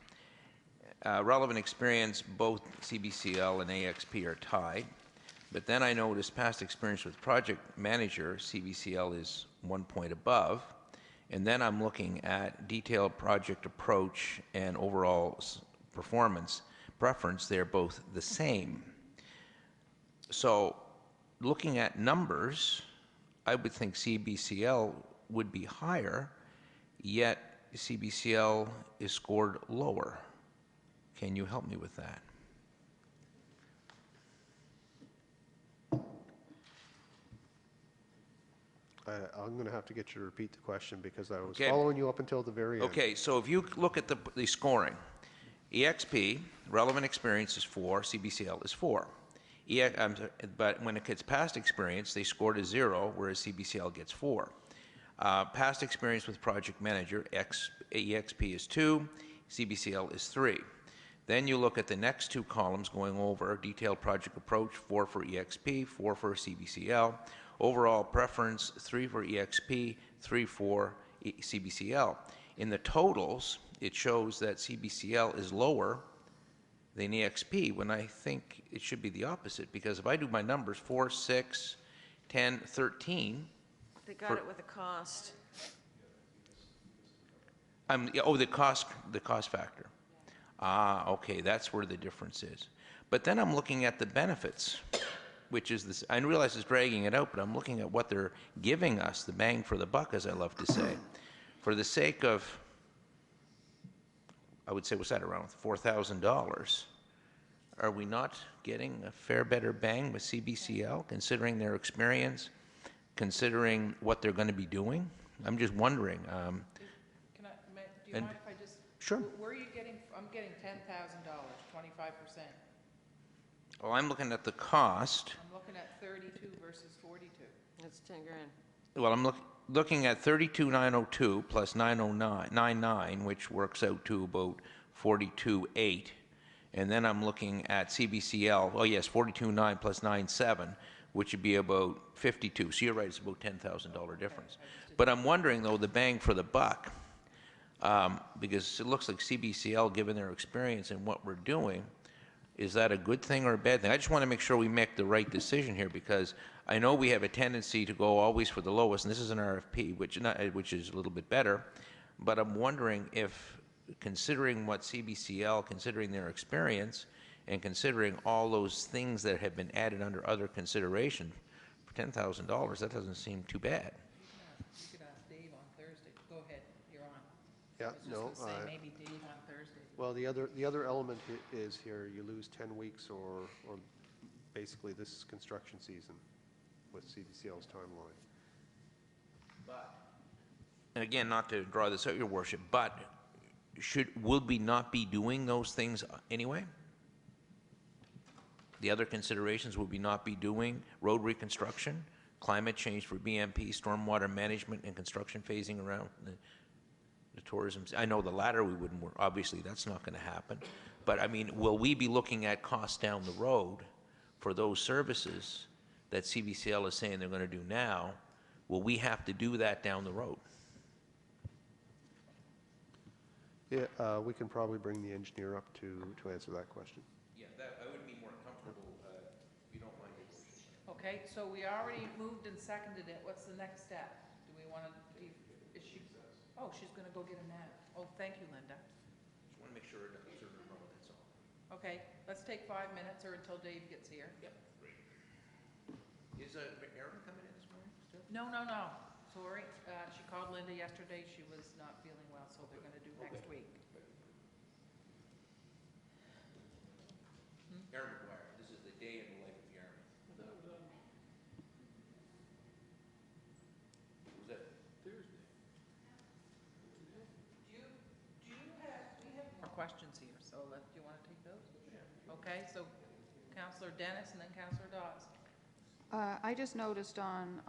Speaker 6: Relevant experience, both CBCL and AXP are tied, but then I noticed past experience with project manager, CBCL is 1 point above, and then I'm looking at detailed project approach and overall performance preference, they're both the same. So looking at numbers, I would think CBCL would be higher, yet CBCL is scored lower. Can you help me with that?
Speaker 5: I'm going to have to get you to repeat the question because I was
Speaker 6: Okay.
Speaker 5: following you up until the very end.
Speaker 6: Okay, so if you look at the scoring, EXP, relevant experience is 4, CBCL is 4. But when it gets past experience, they scored a 0, whereas CBCL gets 4. Past experience with project manager, EXP is 2, CBCL is 3. Then you look at the next 2 columns going over detailed project approach, 4 for EXP, 4 for CBCL. Overall preference, 3 for EXP, 3 for CBCL. In the totals, it shows that CBCL is lower than EXP, when I think it should be the opposite, because if I do my numbers, 4, 6, 10, 13.
Speaker 4: They got it with a cost.
Speaker 6: The cost factor. Ah, okay, that's where the difference is. But then I'm looking at the benefits, which is this, I realize it's dragging it out, but I'm looking at what they're giving us, the bang for the buck, as I love to say. For the sake of, I would say, what's that, around $4,000? Are we not getting a fair, better bang with CBCL, considering their experience, considering what they're going to be doing? I'm just wondering.
Speaker 2: Do you mind if I just?
Speaker 6: Sure.
Speaker 2: Where are you getting, I'm getting $10,000, 25%.
Speaker 6: Well, I'm looking at the cost.
Speaker 2: I'm looking at 32 versus 42.
Speaker 4: That's 10 grand.
Speaker 6: Well, I'm looking at 32,902 plus 909.99, which works out to about 42,800. And then I'm looking at CBCL, oh yes, 42,900 plus 9,700, which would be about 52. So you're right, it's about $10,000 difference. But I'm wondering, though, the bang for the buck, because it looks like CBCL, given their experience in what we're doing, is that a good thing or a bad thing? I just want to make sure we make the right decision here, because I know we have a tendency to go always for the lowest, and this is an RFP, which is a little bit better, but I'm wondering if, considering what CBCL, considering their experience, and considering all those things that have been added under other consideration, for $10,000, that doesn't seem too bad.
Speaker 2: You could ask Dave on Thursday. Go ahead, you're on.
Speaker 5: Yeah,
Speaker 2: I was
Speaker 5: no,
Speaker 2: just gonna say, maybe Dave on Thursday.
Speaker 5: well, the other element is here, you lose 10 weeks or basically this construction season with CBCL's timeline.
Speaker 6: And again, not to draw this out, Your Worship, but would we not be doing those things anyway? The other considerations, would we not be doing road reconstruction, climate change for BMP, stormwater management, and construction phasing around the tourism? I know the latter we wouldn't, obviously that's not going to happen. But I mean, will we be looking at costs down the road for those services that CBCL is saying they're going to do now? Will we have to do that down the road?
Speaker 5: Yeah, we can probably bring the engineer up to answer that question.
Speaker 6: Yeah, I would be more comfortable if you don't mind.
Speaker 2: Okay, so we already moved and seconded it. What's the next step? Do we want to, is she, oh, she's going to go get a nap. Oh, thank you, Linda.
Speaker 6: Just want to make sure it doesn't serve the road, that's all.
Speaker 2: Okay, let's take 5 minutes or until Dave gets here.
Speaker 6: Yep, great. Is Erin coming in this morning still?
Speaker 2: No, sorry. She called Linda yesterday. She was not feeling well, so they're going to do next week.
Speaker 6: Erin McGuire, this is the day in the life of Erin. Was that Thursday?
Speaker 2: We have more questions here, so do you want to take those? Yeah. Okay, so Councillor Dennis and then Councillor Dawes.
Speaker 7: I just noticed on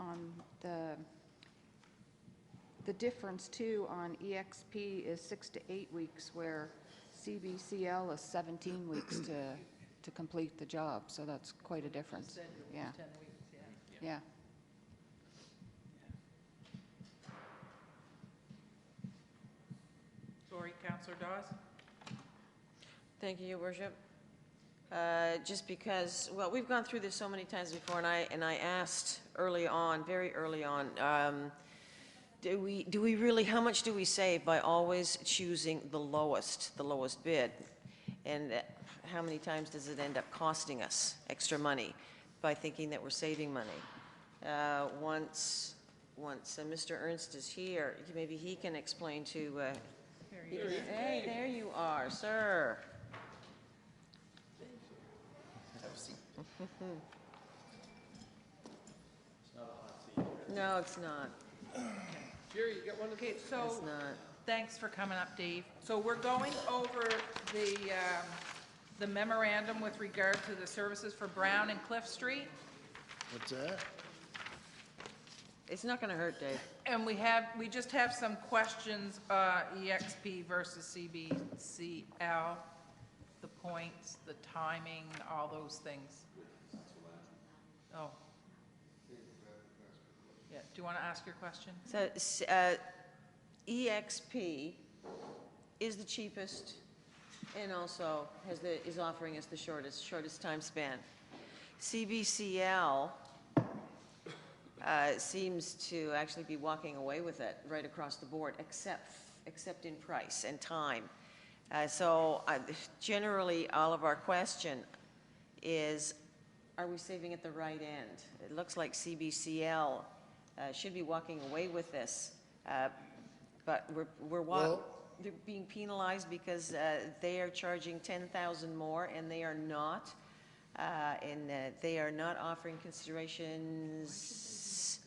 Speaker 7: the difference too on EXP is 6 to 8 weeks, where CBCL is 17 weeks to complete the job, so that's quite a difference.
Speaker 2: Said it was
Speaker 7: Yeah,
Speaker 2: 10 weeks, yeah.
Speaker 7: yeah.
Speaker 2: Sorry, Councillor Dawes?
Speaker 4: Thank you, Your Worship. Just because, well, we've gone through this so many times before, and I asked early on, very early on, do we really, how much do we save by always choosing the lowest bid? And how many times does it end up costing us extra money by thinking that we're saving money? Once Mr. Ernst is here, maybe he can explain to, hey, there you are, sir. No, it's not.
Speaker 8: Jerry, you got one?
Speaker 2: Okay,
Speaker 4: It's
Speaker 2: so,
Speaker 4: not.
Speaker 2: thanks for coming up, Dave. So we're going over the memorandum with regard to the services for Brown and Cliff Street.
Speaker 9: What's that?
Speaker 4: It's not going to hurt, Dave.
Speaker 2: And we just have some questions, EXP versus CBCL, the points, the timing, all those things. Oh. Yeah, do you want to ask your question?
Speaker 4: So EXP is the cheapest and also is offering us the shortest time span. CBCL seems to actually be walking away with it right across the board, except in price and time. So generally, all of our question is, are we saving at the right end? It looks like CBCL should be walking away with this, but they're being penalized because they are charging $10,000 more, and they are not, they are not offering considerations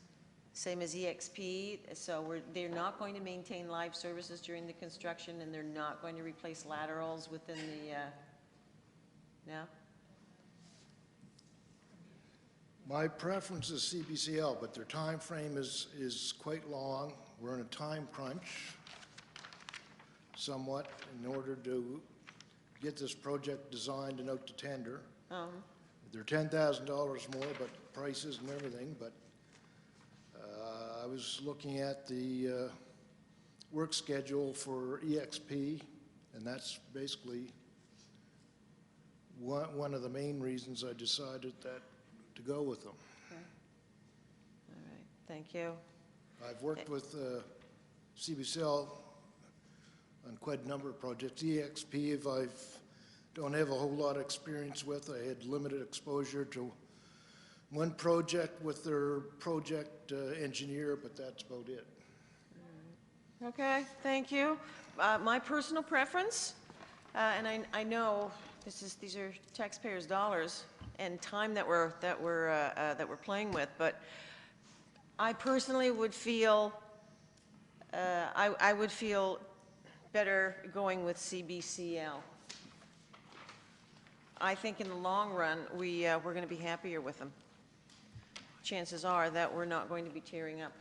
Speaker 4: same as EXP. So they're not going to maintain live services during the construction, and they're not going to replace laterals within the. No.
Speaker 9: My preference is CBCL, but their time frame is quite long. We're in a time crunch somewhat in order to get this project designed and out to tender. They're $10,000 more, but prices and everything, but I was looking at the work schedule for EXP, and that's basically one of the main reasons I decided to go with them.
Speaker 4: All right, thank you.
Speaker 9: I've worked with CBCL on quite a number of projects. EXP, if I don't have a whole lot of experience with. I had limited exposure to one project with their project engineer, but that's about it.
Speaker 4: Okay, thank you. My personal preference, and I know these are taxpayers' dollars and time that we're playing with, but I personally would feel I would feel better going with CBCL. I think in the long run we're going to be happier with them. Chances are that we're not going to be tearing up.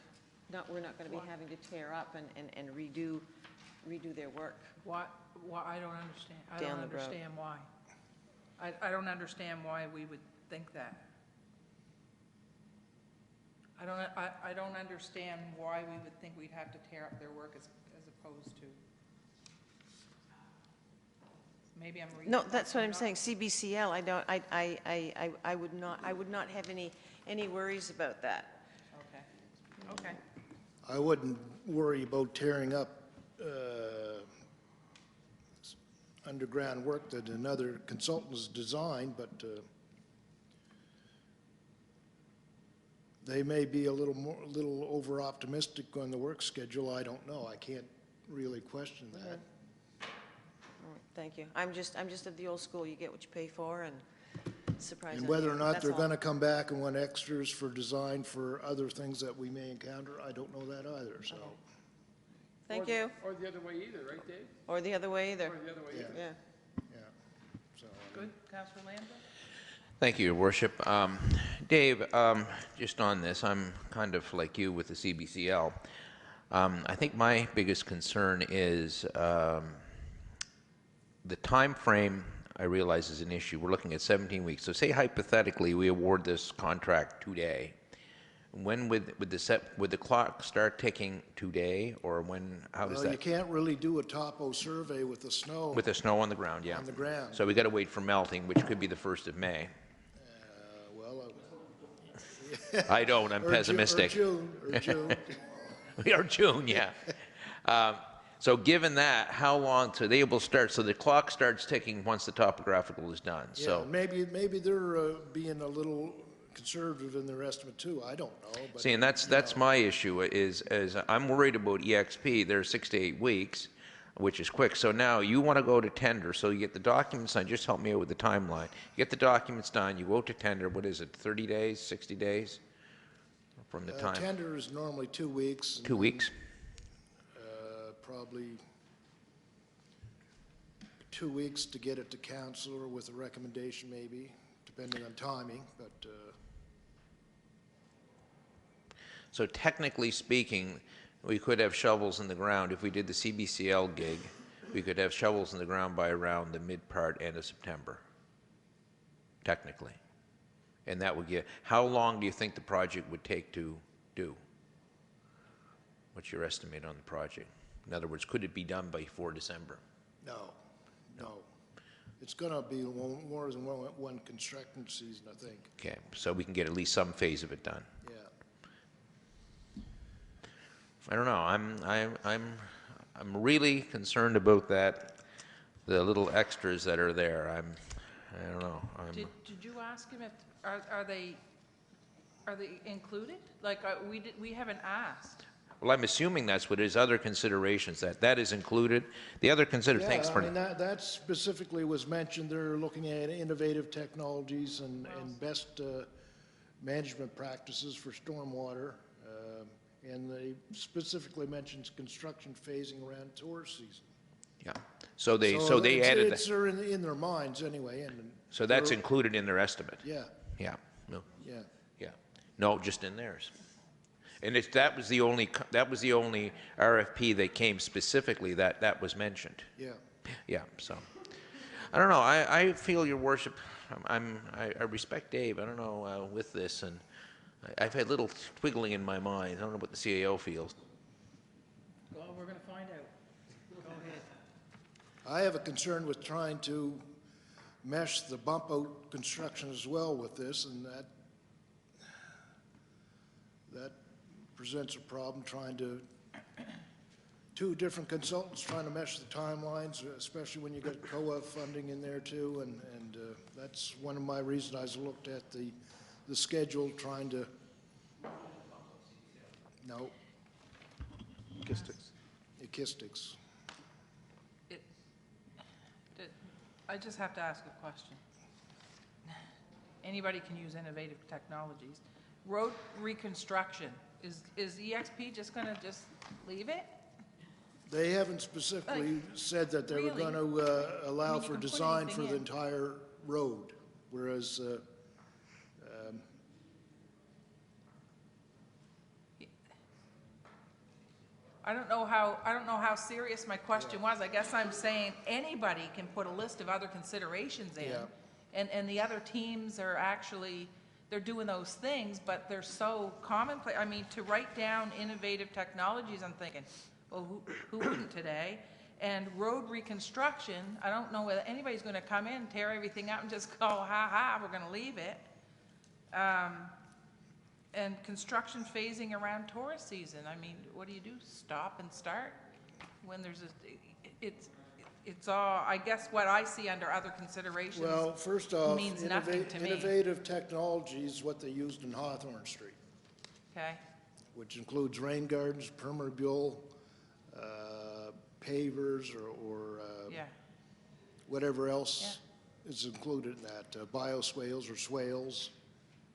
Speaker 4: We're not going to be having to tear up and redo their work.
Speaker 2: Why, I don't understand. I
Speaker 4: Down
Speaker 2: don't
Speaker 4: the road.
Speaker 2: understand why. I don't understand why we would think that. I don't understand why we would think we'd have to tear up their work as opposed to. Maybe I'm reading.
Speaker 4: No, that's what
Speaker 2: something
Speaker 4: I'm
Speaker 2: wrong.
Speaker 4: saying. CBCL, I would not have any worries about that.
Speaker 2: Okay, okay.
Speaker 9: I wouldn't worry about tearing up underground work that another consultant's designed, but they may be a little over-optimistic on the work schedule. I don't know. I can't really question that.
Speaker 4: Thank you. I'm just of the old school. You get what you pay for, and surprise.
Speaker 9: And whether or not they're going to
Speaker 4: to.
Speaker 9: come back and want extras for design for other things that we may encounter, I don't know that either, so.
Speaker 4: Thank you.
Speaker 8: Or the other way either, right, Dave?
Speaker 4: Or the other way either.
Speaker 8: Or the other way either.
Speaker 4: Yeah.
Speaker 9: Yeah. So,
Speaker 2: Good, Councillor Lambert?
Speaker 6: Thank you, Your Worship. Dave, just on this, I'm kind of like you with the CBCL. I think my biggest concern is the time frame. I realize is an issue. We're looking at 17 weeks. So say hypothetically we award this contract today. When would the clock start ticking today, or when? How does
Speaker 9: well, you
Speaker 6: that?
Speaker 9: can't really do a topo survey with the snow
Speaker 6: With the snow on the ground, yeah.
Speaker 9: on the ground.
Speaker 6: So we got to wait for melting, which could be the 1st of May.
Speaker 9: Well,
Speaker 6: I don't. I'm pessimistic.
Speaker 9: Or June.
Speaker 6: Or June, yeah. So given that, how long so they will start? So the clock starts ticking once the topographical is done.
Speaker 9: Yeah,
Speaker 6: So
Speaker 9: maybe they're being a little conservative in their estimate too. I don't know. But,
Speaker 6: see, and that's my issue is I'm worried about EXP. They're 6 to 8 weeks, which is quick. So now you want to go to tender. So you get the documents done. Just help me out with the timeline. You get the documents done. You go to tender. What is it? 30 days? 60 days? From the time.
Speaker 9: Tender is normally 2 weeks.
Speaker 6: 2 weeks.
Speaker 9: Probably 2 weeks to get it to council or with a recommendation maybe, depending on timing, but
Speaker 6: So technically speaking, we could have shovels in the ground. If we did the CBCL gig, we could have shovels in the ground by around the mid part, end of September, technically. And that would get, how long do you think the project would take to do? What's your estimate on the project? In other words, could it be done before December?
Speaker 9: no. It's going to be more than one construction season, I think.
Speaker 6: Okay, so we can get at least some phase of it done.
Speaker 9: Yeah.
Speaker 6: I don't know. I'm really concerned about that. The little extras that are there. I don't know.
Speaker 2: Did you ask him if, are they included? Like, we haven't asked.
Speaker 6: Well, I'm assuming that's what his other considerations, that is included. The other thanks
Speaker 9: Yeah,
Speaker 6: for
Speaker 9: I mean, that specifically was mentioned. They're looking at innovative technologies and best management practices for stormwater. And they specifically mentioned construction phasing around tourist season.
Speaker 6: Yeah. So they added
Speaker 9: It's in their minds anyway. And
Speaker 6: so that's included in their estimate.
Speaker 9: Yeah,
Speaker 6: Yeah. No.
Speaker 9: yeah.
Speaker 6: Yeah. No, just in theirs. And that was the only RFP that came specifically that was mentioned.
Speaker 9: Yeah.
Speaker 6: Yeah. So I don't know. I feel, Your Worship, I respect Dave, I don't know, with this, and I've had little twiggling in my mind. I don't know what the CAO feels.
Speaker 2: Well, we're going to find out. Go ahead.
Speaker 9: I have a concern with trying to mesh the bump out construction as well with this, and that presents a problem trying to, two different consultants trying to mesh the timelines, especially when you get COA funding in there too, and that's one of my reasons I looked at the schedule, trying to, no, Akistics.
Speaker 2: I just have to ask a question. Anybody can use innovative technologies. Road reconstruction, is EXP just going to just leave it?
Speaker 9: They haven't specifically said that they were
Speaker 2: Really?
Speaker 9: going to allow
Speaker 2: you
Speaker 9: for
Speaker 2: can put
Speaker 9: design
Speaker 2: anything
Speaker 9: for the
Speaker 2: in.
Speaker 9: entire road, whereas
Speaker 2: I don't know how serious my question was. I guess I'm saying anybody can put a list of other considerations in.
Speaker 9: Yeah.
Speaker 2: And the other teams are actually, they're doing those things, but they're so commonplace. I mean, to write down innovative technologies, I'm thinking, well, who wouldn't today? And road reconstruction, I don't know whether anybody's gonna come in, tear everything out and just go, ha, we're gonna leave it. And construction phasing around tourist season, I mean, what do you do? Stop and start? When there's it's all, I guess what I see under other considerations
Speaker 9: well, first off,
Speaker 2: means nothing to me.
Speaker 9: innovative technology is what they used in Hawthorne Street,
Speaker 2: Okay,
Speaker 9: which includes rain gardens, permeable, pavers, or
Speaker 2: yeah,
Speaker 9: whatever else is included in that, bioswales or swales,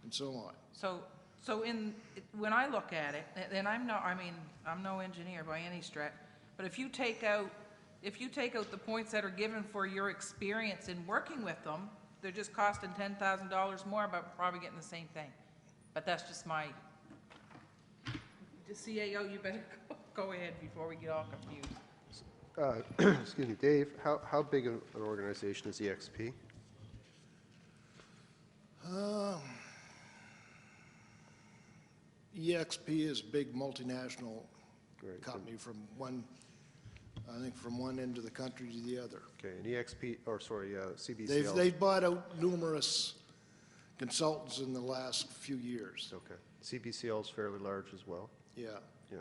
Speaker 9: and so on.
Speaker 2: so when I look at it, and I'm no engineer by any stretch, but if you take out the points that are given for your experience in working with them, they're just costing $10,000 more, but probably getting the same thing. But that's just my, the CAO, you better go ahead before we get all confused.
Speaker 5: Excuse me, Dave, how big an organization is EXP?
Speaker 9: EXP is a big multinational
Speaker 5: Right.
Speaker 9: company from one end of the country to the other.
Speaker 5: Okay, and EXP, CBCL?
Speaker 9: They've bought out numerous consultants in the last few years.
Speaker 5: Okay. CBCL is fairly large as well?
Speaker 9: Yeah.
Speaker 5: Yeah.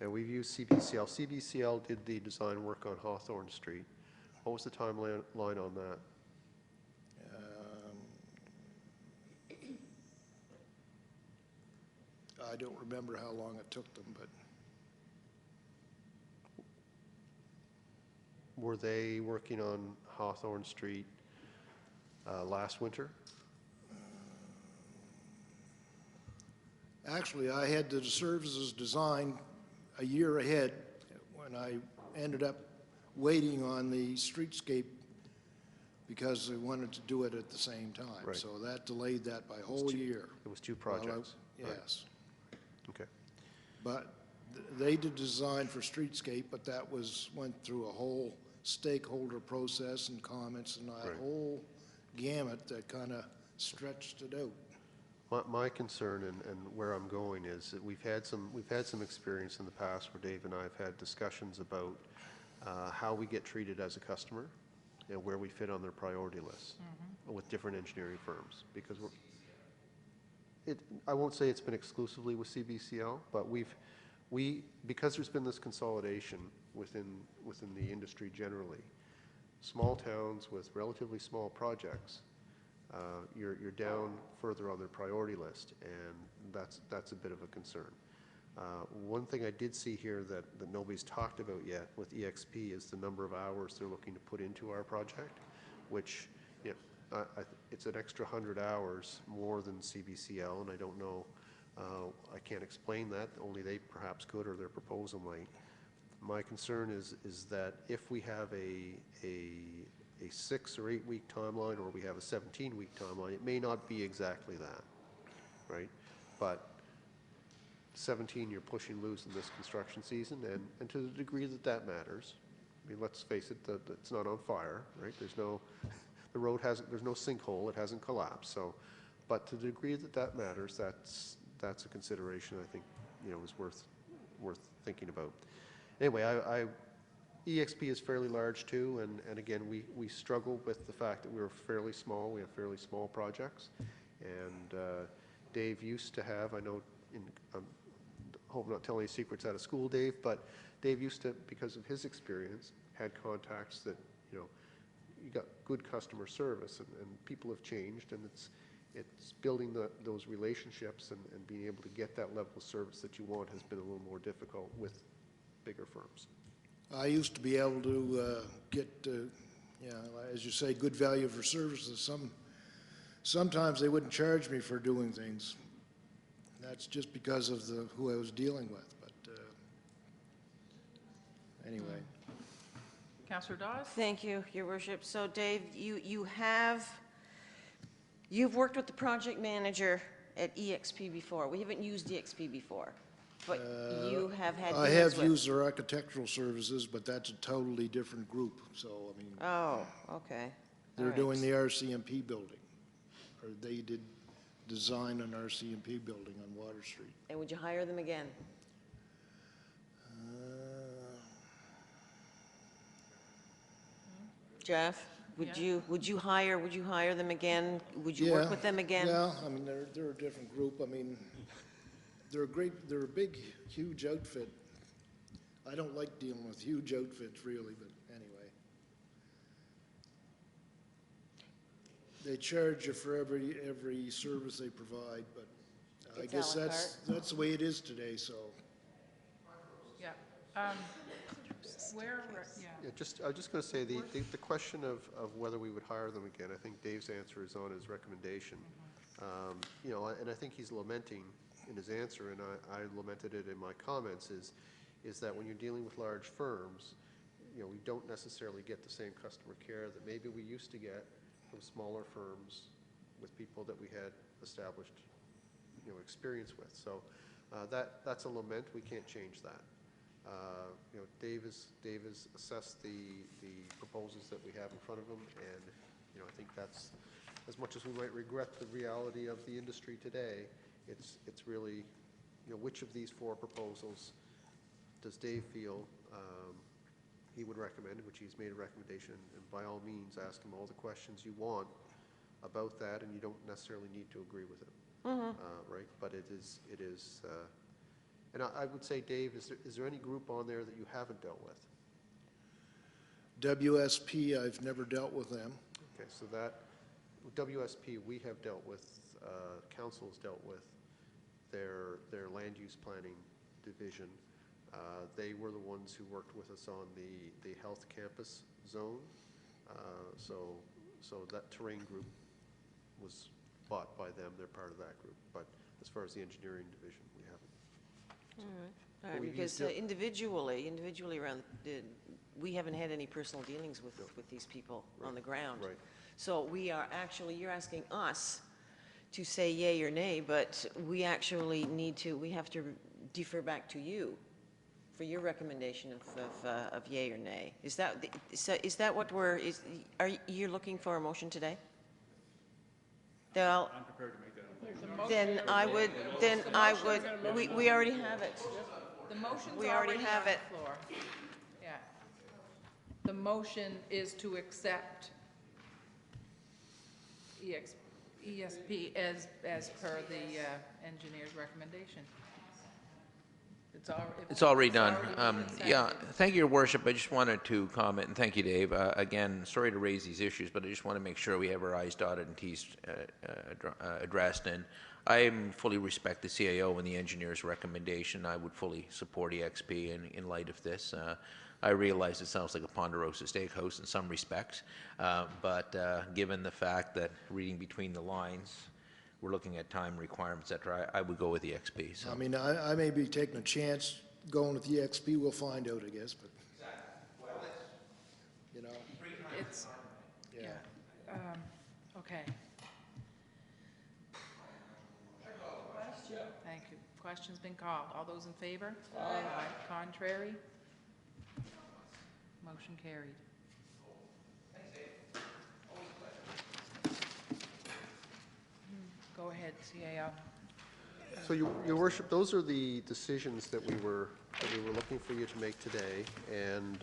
Speaker 5: And we've used CBCL. CBCL did the design work on Hawthorne Street. What was the timeline on that?
Speaker 9: I don't remember how long it took them, but
Speaker 5: Were they working on Hawthorne Street last winter?
Speaker 9: actually, I had the services designed a year ahead when I ended up waiting on the streetscape because they wanted to do it at the same time.
Speaker 5: Right.
Speaker 9: So that delayed that by a whole year.
Speaker 5: It was two
Speaker 9: While I-
Speaker 5: projects? Right.
Speaker 9: Yes.
Speaker 5: Okay.
Speaker 9: But they did design for streetscape, but that went through a whole stakeholder process and comments and a
Speaker 5: Right.
Speaker 9: whole gamut that kind of stretched it out.
Speaker 5: My concern and where I'm going is that we've had some experience in the past where Dave and I have had discussions about how we get treated as a customer and where we fit on their priority list with different engineering firms. Because I won't say it's been exclusively with CBCL, but because there's been this consolidation within the industry generally, small towns with relatively small projects, you're down further on their priority list, and that's a bit of a concern. One thing I did see here that nobody's talked about yet with EXP is the number of hours they're looking to put into our project, which, it's an extra 100 hours more than CBCL, and I don't know, I can't explain that, only they perhaps could, or their proposal might. My concern is that if we have a 6 or 8 week timeline, or we have a 17-week timeline, it may not be exactly that, right? But 17, you're pushing loose in this construction season, and to the degree that matters, I mean, let's face it, it's not on fire, right? the road hasn't, there's no sinkhole, it hasn't collapsed, so, but to the degree that that matters, that's a consideration I think, you know, is worth thinking about. Anyway, EXP is fairly large too, and again, we struggle with the fact that we're fairly small, we have fairly small projects, and Dave used to have, I know, I hope I'm not telling any secrets out of school, Dave, but Dave used to, because of his experience, had contacts that, you know, you got good customer service, and people have changed, and it's building those relationships and being able to get that level of service that you want has been a little more difficult with bigger firms.
Speaker 9: I used to be able to get, yeah, as you say, good value for services. Sometimes they wouldn't charge me for doing things. That's just because of who I was dealing with, but anyway.
Speaker 2: Councillor Dawes?
Speaker 4: Thank you, Your Worship. So Dave, you've worked with the project manager at EXP before. We haven't used EXP before, but you have had
Speaker 9: I
Speaker 4: dealings
Speaker 9: have
Speaker 4: with.
Speaker 9: used their architectural services, but that's a totally different group, so, I mean,
Speaker 4: Oh, okay. All
Speaker 9: they're
Speaker 4: right.
Speaker 9: doing the RCMP building, or they did design an RCMP building on Water Street.
Speaker 4: And would you hire them again? Jeff,
Speaker 2: Yeah.
Speaker 4: would you hire them again? Would you work
Speaker 9: Yeah,
Speaker 4: with them again?
Speaker 9: Yeah, I mean, they're a different group. I mean, they're a big, huge outfit. I don't like dealing with huge outfits really, but anyway. They charge you for every service they provide, but I
Speaker 4: It's
Speaker 9: guess
Speaker 4: à la
Speaker 9: that's the way it is today, so.
Speaker 2: Yeah. Where, yeah.
Speaker 5: Yeah, I was just going to say, the question of whether we would hire them again, I think Dave's answer is on his recommendation. You know, and I think he's lamenting in his answer, and I lamented it in my comments, is that when you're dealing with large firms, you know, we don't necessarily get the same customer care that maybe we used to get from smaller firms with people that we had established, you know, experience with. So that's a lament. We can't change that. You know, Dave has assessed the proposals that we have in front of him, and, you know, I think that's, as much as we might regret the reality of the industry today, it's really, you know, which of these four proposals does Dave feel he would recommend, which he's made a recommendation, and by all means, ask him all the questions you want about that, and you don't necessarily need to agree with it, right? But it is, and I would say, Dave, is there any group on there that you haven't dealt with?
Speaker 9: WSP, I've never dealt with them.
Speaker 5: Okay, so that, WSP, we have dealt with, council's dealt with their land use planning division. They were the ones who worked with us on the health campus zone. So that terrain group was bought by them. They're part of that group. But as far as the engineering division, we haven't.
Speaker 4: All right,
Speaker 5: we've
Speaker 4: because
Speaker 5: used
Speaker 4: individually around, we haven't had any personal dealings with these people on the ground.
Speaker 5: Right.
Speaker 4: So we are actually, you're asking us to say yay or nay, but we actually we have to defer back to you for your recommendation of yay or nay. Is that what are you looking for a motion today? Well,
Speaker 3: I'm prepared to make that.
Speaker 4: we already have it.
Speaker 2: The motion's
Speaker 4: We already
Speaker 2: already
Speaker 4: have
Speaker 2: on the
Speaker 4: it.
Speaker 2: floor. Yeah. The motion is to accept ESP as per the engineer's recommendation.
Speaker 6: It's already done.
Speaker 2: been
Speaker 6: Yeah,
Speaker 2: accepted.
Speaker 6: thank you, Your Worship. I just wanted to comment, and thank you, Dave. Again, sorry to raise these issues, but I just want to make sure we have our I's dotted and T's addressed. And I fully respect the CAO and the engineer's recommendation. I would fully support EXP in light of this. I realize it sounds like a Ponderosa Steakhouse in some respects, but given the fact that reading between the lines, we're looking at time requirements, et cetera, I would go with EXP. So.
Speaker 9: I mean, I may be taking a chance going with EXP. We'll find out, I guess, but, you know,
Speaker 2: It's,
Speaker 9: yeah.
Speaker 2: okay. Thank you. Question's been called. All those in favor? Aye. Contrary? Motion carried. Go ahead, CAO.
Speaker 5: So, Your Worship, those are the decisions that we were looking for you to make today. And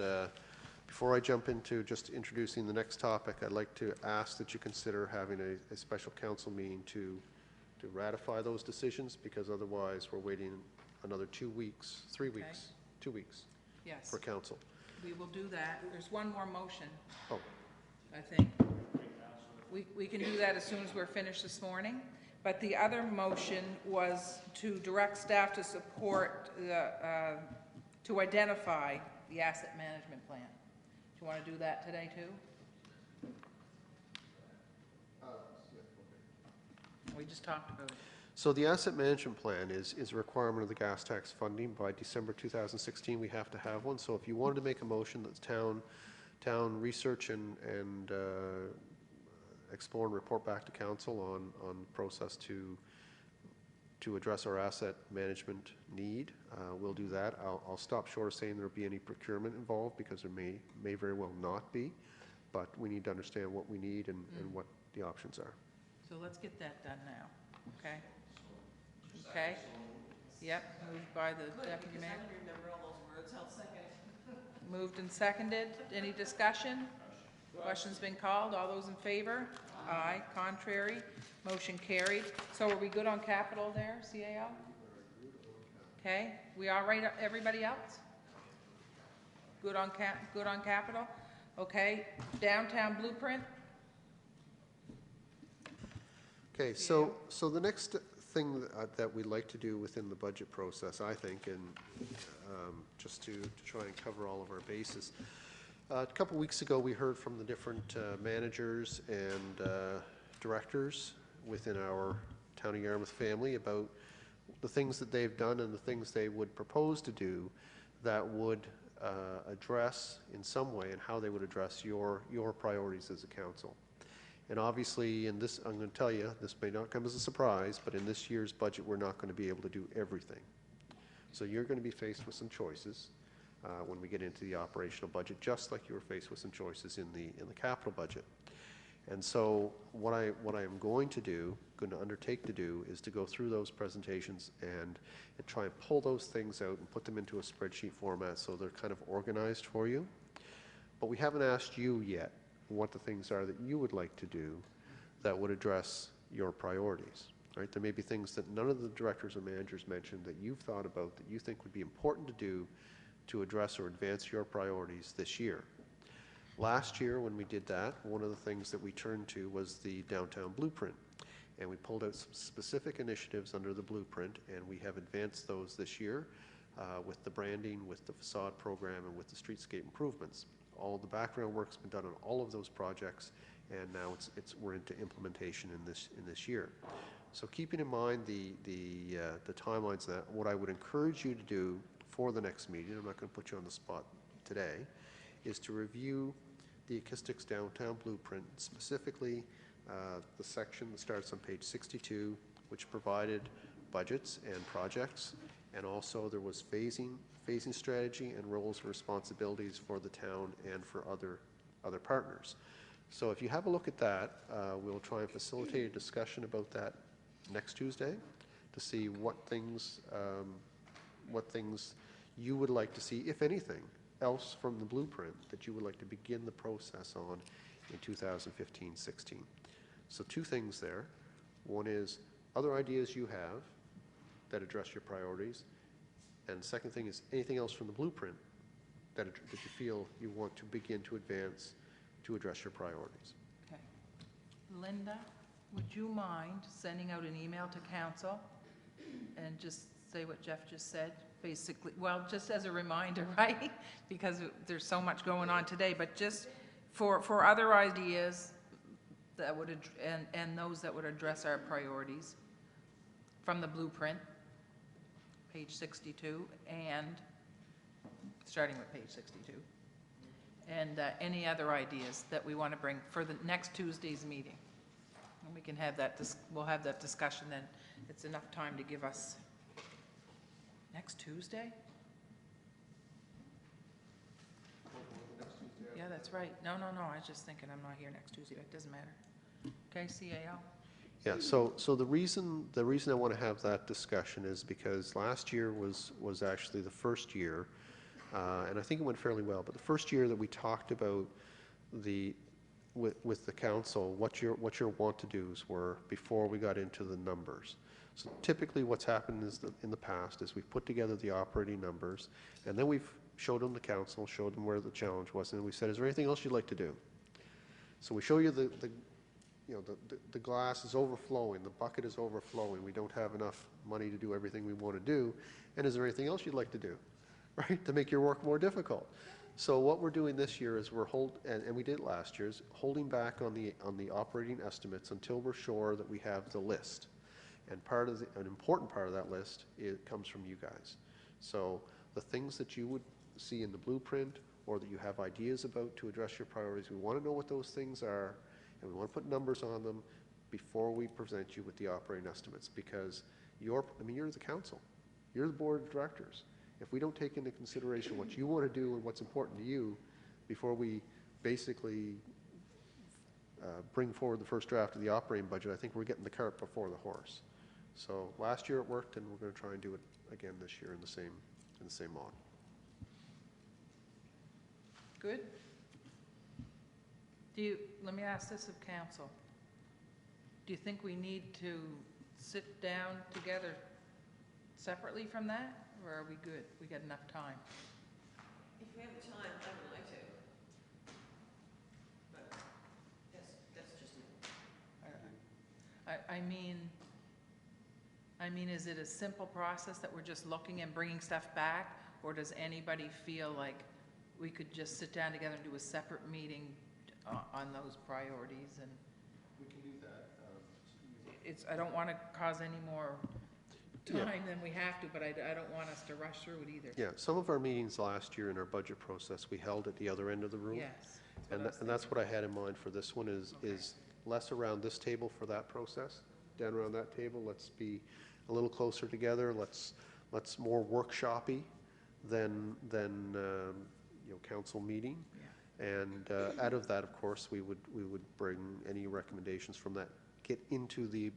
Speaker 5: before I jump into just introducing the next topic, I'd like to ask that you consider having a special council meeting to ratify those decisions, because otherwise we're waiting another 2 weeks, 3
Speaker 2: Okay.
Speaker 5: weeks, 2 weeks
Speaker 2: Yes,
Speaker 5: for council.
Speaker 2: we will do that. There's one more motion,
Speaker 5: Oh,
Speaker 2: I think. We can do that as soon as we're finished this morning. But the other motion was to direct staff to support to identify the asset management plan. Do you want to do that today, too? We just talked about it.
Speaker 5: so the asset management plan is a requirement of the gas tax funding. By December 2016, we have to have one. So if you wanted to make a motion that the town research and explore and report back to council on the process to address our asset management need, we'll do that. I'll stop short of saying there'll be any procurement involved, because there may very well not be, but we need to understand what we need and what the options are.
Speaker 2: So let's get that done now, okay? Okay? Yep, moved by the deputy mayor.
Speaker 4: remember all those words, I'll second.
Speaker 2: Moved and seconded. Any discussion? Question's been called. All those in favor? Aye. Contrary? Motion carried. So are we good on capital there, CAO? Okay. We all right, everybody else? Good on capital? Okay. Downtown blueprint?
Speaker 5: Okay, so the next thing that we'd like to do within the budget process, I think, and just to try and cover all of our bases. A couple weeks ago, we heard from the different managers and directors within our Town of Yarmouth family about the things that they've done and the things they would propose to do that would address in some way, and how they would address your priorities as a council. And obviously, in this, I'm going to tell you, this may not come as a surprise, but in this year's budget, we're not going to be able to do everything. So you're going to be faced with some choices when we get into the operational budget, just like you were faced with some choices in the capital budget. And so what I am going to undertake to do, is to go through those presentations and try and pull those things out and put them into a spreadsheet format so they're kind of organized for you. But we haven't asked you yet what the things are that you would like to do that would address your priorities, right? There may be things that none of the directors or managers mentioned that you've thought about that you think would be important to do to address or advance your priorities this year. Last year, when we did that, one of the things that we turned to was the downtown blueprint. And we pulled out some specific initiatives under the blueprint, and we have advanced those this year with the branding, with the facade program, and with the streetscape improvements. All the background work's been done on all of those projects, and now we're into implementation in this year. So keeping in mind the timelines, that what I would encourage you to do for the next meeting, I'm not going to put you on the spot today, is to review the Acoustics Downtown Blueprint, specifically the section that starts on page 62, which provided budgets and projects, and also there was phasing strategy and roles and responsibilities for the town and for other partners. So if you have a look at that, we'll try and facilitate a discussion about that next Tuesday to see what things you would like to see, if anything, else from the blueprint that you would like to begin the process on in 2015-16. So 2 things there. One is other ideas you have that address your priorities, and the second thing is anything else from the blueprint that you feel you want to begin to advance to address your priorities.
Speaker 2: Okay. Linda, would you mind sending out an email to council and just say what Jeff just said? Basically, well, just as a reminder, right? Because there's so much going on today, but just for other ideas that would, and those that would address our priorities from the blueprint, page 62, and starting with page 62, and any other ideas that we want to bring for the next Tuesday's meeting. And we can have that, we'll have that discussion then. It's enough time to give us, next Tuesday? Yeah, that's right. No, I was just thinking I'm not here next Tuesday, but it doesn't matter. Okay, CAO?
Speaker 5: Yeah, so the reason I want to have that discussion is because last year was actually the first year, and I think it went fairly well, but the first year that we talked about with the council, what your want-to-dos were before we got into the numbers. So typically what's happened is that in the past is we've put together the operating numbers, and then we've showed them the council, showed them where the challenge was, and we said, is there anything else you'd like to do? So we show you the glass is overflowing, the bucket is overflowing, we don't have enough money to do everything we want to do, and is there anything else you'd like to do, right, to make your work more difficult? So what we're doing this year is and we did last year, is holding back on the operating estimates until we're sure that we have the list. And an important part of that list comes from you guys. So the things that you would see in the blueprint or that you have ideas about to address your priorities, we want to know what those things are, and we want to put numbers on them before we present you with the operating estimates, because you're the council, you're the board of directors. If we don't take into consideration what you want to do and what's important to you before we basically bring forward the first draft of the operating budget, I think we're getting the cart before the horse. So last year it worked, and we're going to try and do it again this year in the same model.
Speaker 2: Good. Let me ask this of council. Do you think we need to sit down together separately from that, or are we good? We got enough time?
Speaker 4: If we have time, I would like to. But that's just me. I mean, is it a simple process that we're just looking and bringing stuff back, or does anybody feel like we could just sit down together and do a separate meeting on those priorities? And
Speaker 5: We can do that.
Speaker 2: I don't want to cause any more time than we have to, but I don't want us to rush through it either.
Speaker 5: Yeah, some of our meetings last year in our budget process, we held at the other end of the room.
Speaker 2: Yes.
Speaker 5: And that's what I had in mind for this one is less around this table for that process. Down around that table, let's be a little closer together. Let's more workshoppy than council meeting. Yeah. And out of that, of course, we would bring any recommendations from that, get into the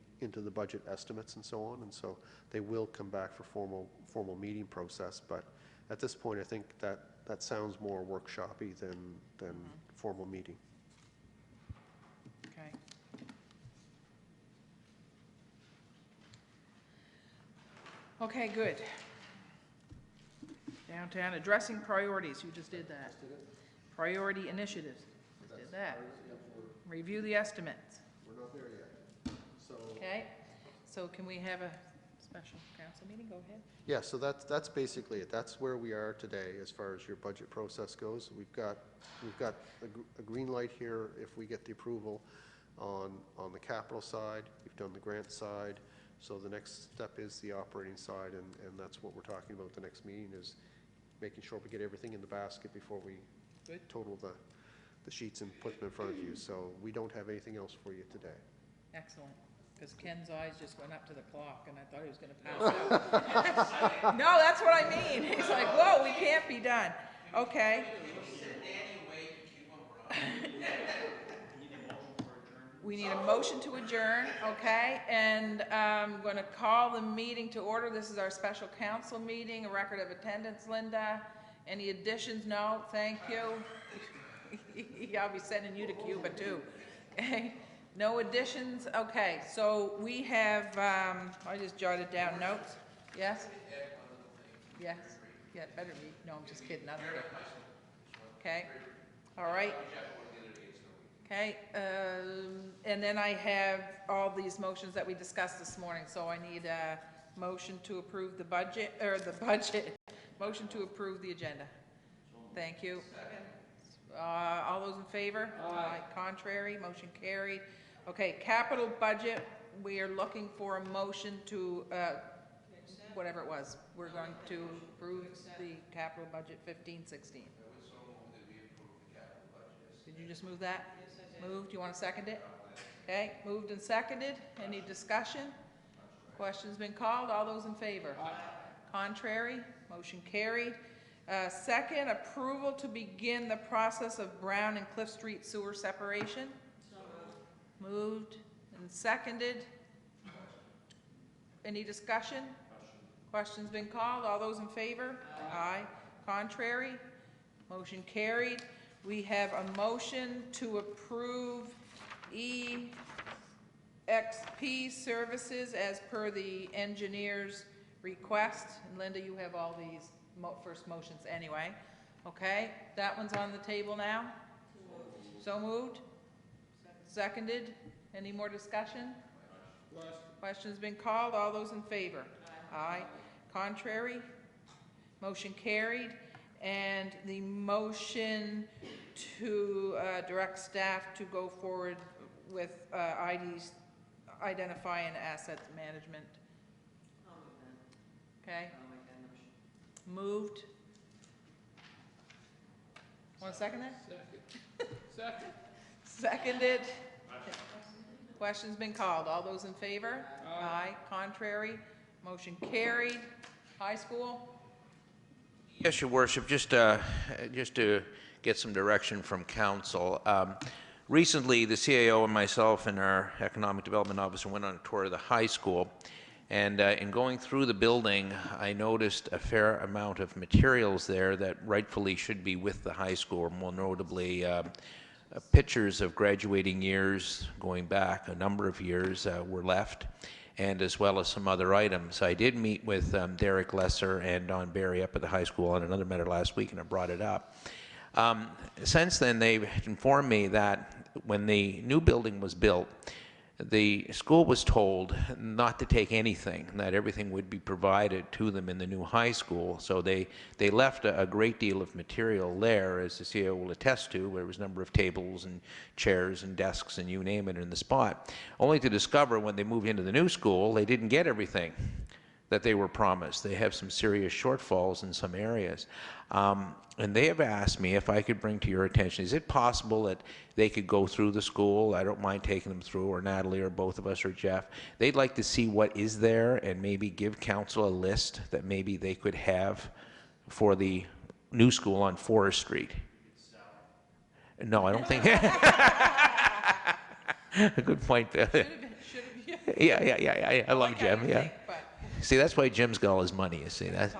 Speaker 5: budget estimates and so on. And so they will come back for formal meeting process. But at this point, I think that sounds more workshoppy than formal meeting.
Speaker 2: Okay. Okay, good. Downtown, addressing priorities, you just did that. Priority initiatives, just did that. Review the estimates.
Speaker 5: We're not there yet.
Speaker 2: Okay, so can we have a special council meeting? Go ahead.
Speaker 5: Yeah, so that's basically it. That's where we are today as far as your budget process goes. We've got a green light here if we get the approval on the capital side. We've done the grant side. So the next step is the operating side, and that's what we're talking about. The next meeting is making sure we get everything in the basket before we total the sheets and put them in front of you. So we don't have anything else for you today.
Speaker 2: Excellent, because Ken's eyes just went up to the clock, and I thought he was going to pass out. No, that's what I mean. He's like, whoa, we can't be done. Okay. We need a motion to adjourn, okay? And I'm going to call the meeting to order. This is our special council meeting, a record of attendance, Linda. Any additions? No, thank you. I'll be sending you to Cuba too. Okay, no additions? Okay, so we have, I just jotted down notes. Yes? Yes, yeah, better be. No, I'm just kidding, I don't care. Okay, all right. Okay, and then I have all these motions that we discussed this morning, so I need a motion to approve the budget, motion to approve the agenda. Thank you. All those in favor? Aye. Contrary, motion carried. Okay, capital budget, we are looking for a motion to, whatever it was, we're going to approve the capital budget 15-16. Did you just move that? Moved, you want to second it? Okay, moved and seconded. Any discussion? Question's been called. All those in favor? Aye. Contrary? Motion carried. Second, approval to begin the process of Brown and Cliff Street sewer separation. So moved. Moved and seconded. Any discussion? Question's been called. All those in favor? Aye. Contrary? Motion carried. We have a motion to approve EXP services as per the engineer's request. And Linda, you have all these first motions anyway. Okay, that one's on the table now? So moved? Seconded? Any more discussion? Question's been called. All those in favor? Aye. Contrary? Motion carried. And the motion to direct staff to go forward with IDs, identify and asset management. Okay? Moved. Want to second that?
Speaker 8: Second.
Speaker 2: Seconded. Question's been called. All those in favor? Aye. Contrary? Motion carried. High school?
Speaker 6: Yes, Your Worship, just to get some direction from council. Recently, the CAO and myself and our economic development officer went on a tour of the high school, and in going through the building, I noticed a fair amount of materials there that rightfully should be with the high school, more notably pictures of graduating years going back a number of years were left, and as well as some other items. I did meet with Derek Lesser and Don Barry up at the high school on another matter last week, and I brought it up. Since then, they've informed me that when the new building was built, the school was told not to take anything, that everything would be provided to them in the new high school. So they left a great deal of material there, as the CEO will attest to, where there was a number of tables and chairs and desks and you name it in the spot, only to discover when they moved into the new school, they didn't get everything that they were promised. They have some serious shortfalls in some areas. And they have asked me if I could bring to your attention, is it possible that they could go through the school? I don't mind taking them through, or Natalie, or both of us, or Jeff. They'd like to see what is there and maybe give council a list that maybe they could have for the new school on Forest Street. No, I don't think. Good point. Yeah. I love Jim. Yeah. See, that's why Jim's got all his money. You see that.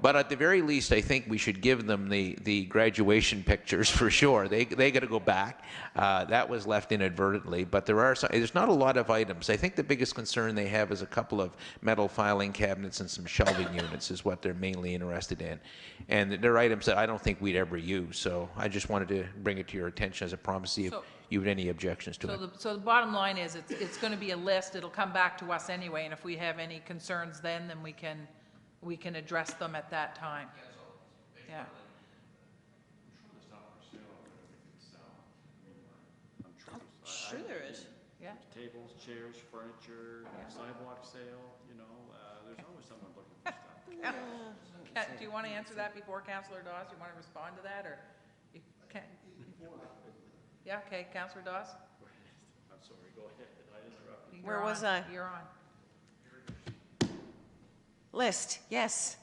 Speaker 6: But at the very least, I think we should give them the graduation pictures for sure. They got to go back. That was left inadvertently. But there's not a lot of items. I think the biggest concern they have is a couple of metal filing cabinets and some shelving units is what they're mainly interested in. And they're items that I don't think we'd ever use. So I just wanted to bring it to your attention as a promise. See if you have any objections to it.
Speaker 2: So the bottom line is it's going to be a list. It'll come back to us anyway. And if we have any concerns then we can address them at that time. Yeah.
Speaker 4: Sure there is.
Speaker 2: Yeah.
Speaker 3: Tables, chairs, furniture, sidewalk sale, there's always someone looking for stuff.
Speaker 2: Do you want to answer that before Councillor Dawes? You want to respond to that, or you can't? Yeah, okay, Councillor Dawes?
Speaker 3: I'm sorry, go ahead, I interrupted.
Speaker 4: Where was I?
Speaker 2: You're on.
Speaker 4: List, yes.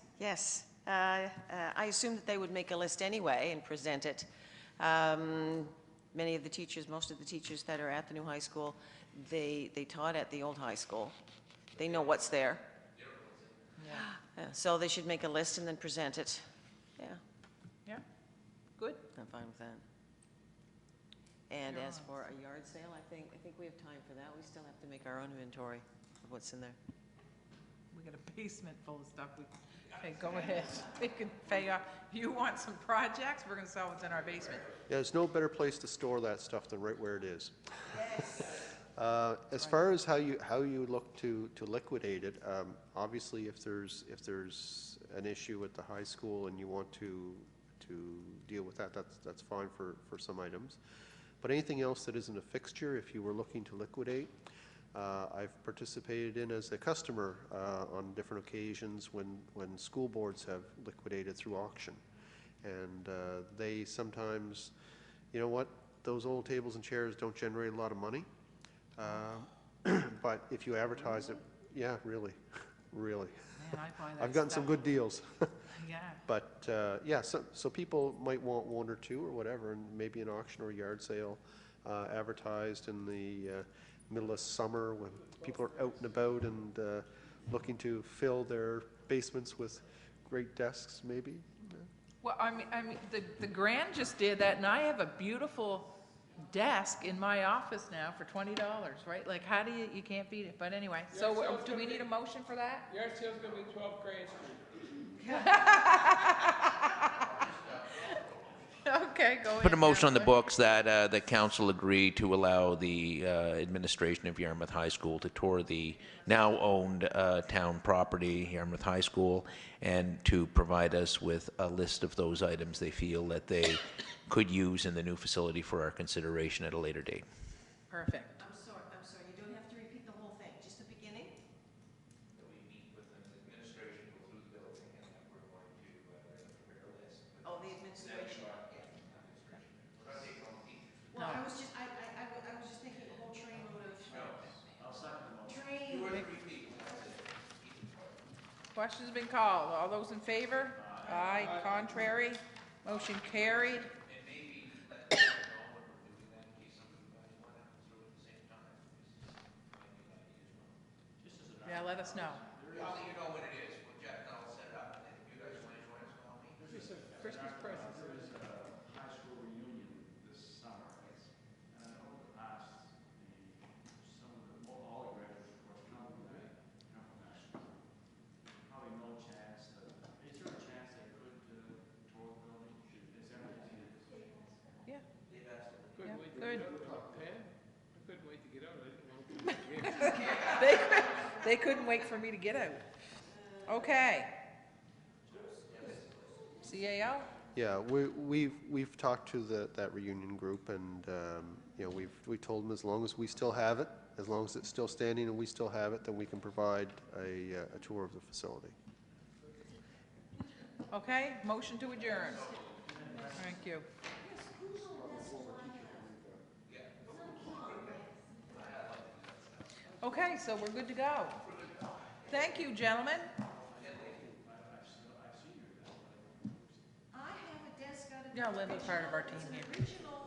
Speaker 4: I assumed that they would make a list anyway and present it. Many of the teachers, most of the teachers that are at the new high school, they taught at the old high school. They know what's there.
Speaker 2: Yeah.
Speaker 4: So they should make a list and then present it.
Speaker 2: Yeah. Good.
Speaker 4: I'm fine with that. And as for a yard sale, I think we have time for that. We still have to make our own inventory of what's in there.
Speaker 2: We got a basement full of stuff. Hey, go ahead. We can pay off. You want some projects? We're going to sell what's in our basement.
Speaker 5: Yeah, there's no better place to store that stuff than right where it is. As far as how you look to liquidate it, obviously if there's an issue at the high school and you want to deal with that, that's fine for some items. But anything else that isn't a fixture, if you were looking to liquidate, I've participated in as a customer on different occasions when school boards have liquidated through auction. And they sometimes, you know what, those old tables and chairs don't generate a lot of money. But if you advertise it, yeah, really.
Speaker 2: Man, I find that
Speaker 5: I've gotten some good deals.
Speaker 2: Yeah.
Speaker 5: But yeah, so people might want one or two or whatever, and maybe an auction or yard sale advertised in the middle of summer when people are out and about and looking to fill their basements with great desks, maybe.
Speaker 2: Well, I mean, the Grand just did that, and I have a beautiful desk in my office now for $20, right? Like, how do you can't beat it, but anyway. So do we need a motion for that?
Speaker 8: Yard sale's gonna be 12 Grand Street.
Speaker 2: Okay, go ahead.
Speaker 6: Put a motion on the
Speaker 2: Counselor.
Speaker 6: books that the council agree to allow the administration of Yarmouth High School to tour the now-owned town property, Yarmouth High School, and to provide us with a list of those items they feel that they could use in the new facility for our consideration at a later date.
Speaker 2: Perfect.
Speaker 4: I'm sorry, you don't have to repeat the whole thing, just the beginning? Oh, the administration. Well, I was just, I was just thinking a whole trainload of. Train.
Speaker 2: Question's been called. All those in favor? Aye. Contrary? Motion carried. Yeah, let us know.
Speaker 6: I'll let you know when it is, when Jeff and I will set it up, and then if you guys want to join us, call me.
Speaker 8: There's some Christmas presents.
Speaker 3: high school reunion this summer. And over the past, some of the, all the graduates, of course, come from that school. Probably no chance, is there a chance they could tour the building? Is there anything?
Speaker 2: Yeah.
Speaker 8: Couldn't wait to
Speaker 2: good.
Speaker 8: get out. Pam? I couldn't wait to get out. I didn't want to come back here.
Speaker 2: They couldn't wait for me to get out. Okay. CAO?
Speaker 5: Yeah, we've talked to that reunion group, and you know, we told them as long as we still have it, as long as it's still standing and we still have it, then we can provide a tour of the facility.
Speaker 2: Okay, motion to adjourn. Thank you. Okay, so we're good to go. Thank you, gentlemen.
Speaker 4: I have a desk out of.
Speaker 2: Yeah, Linda's part of our team here.
Speaker 4: Original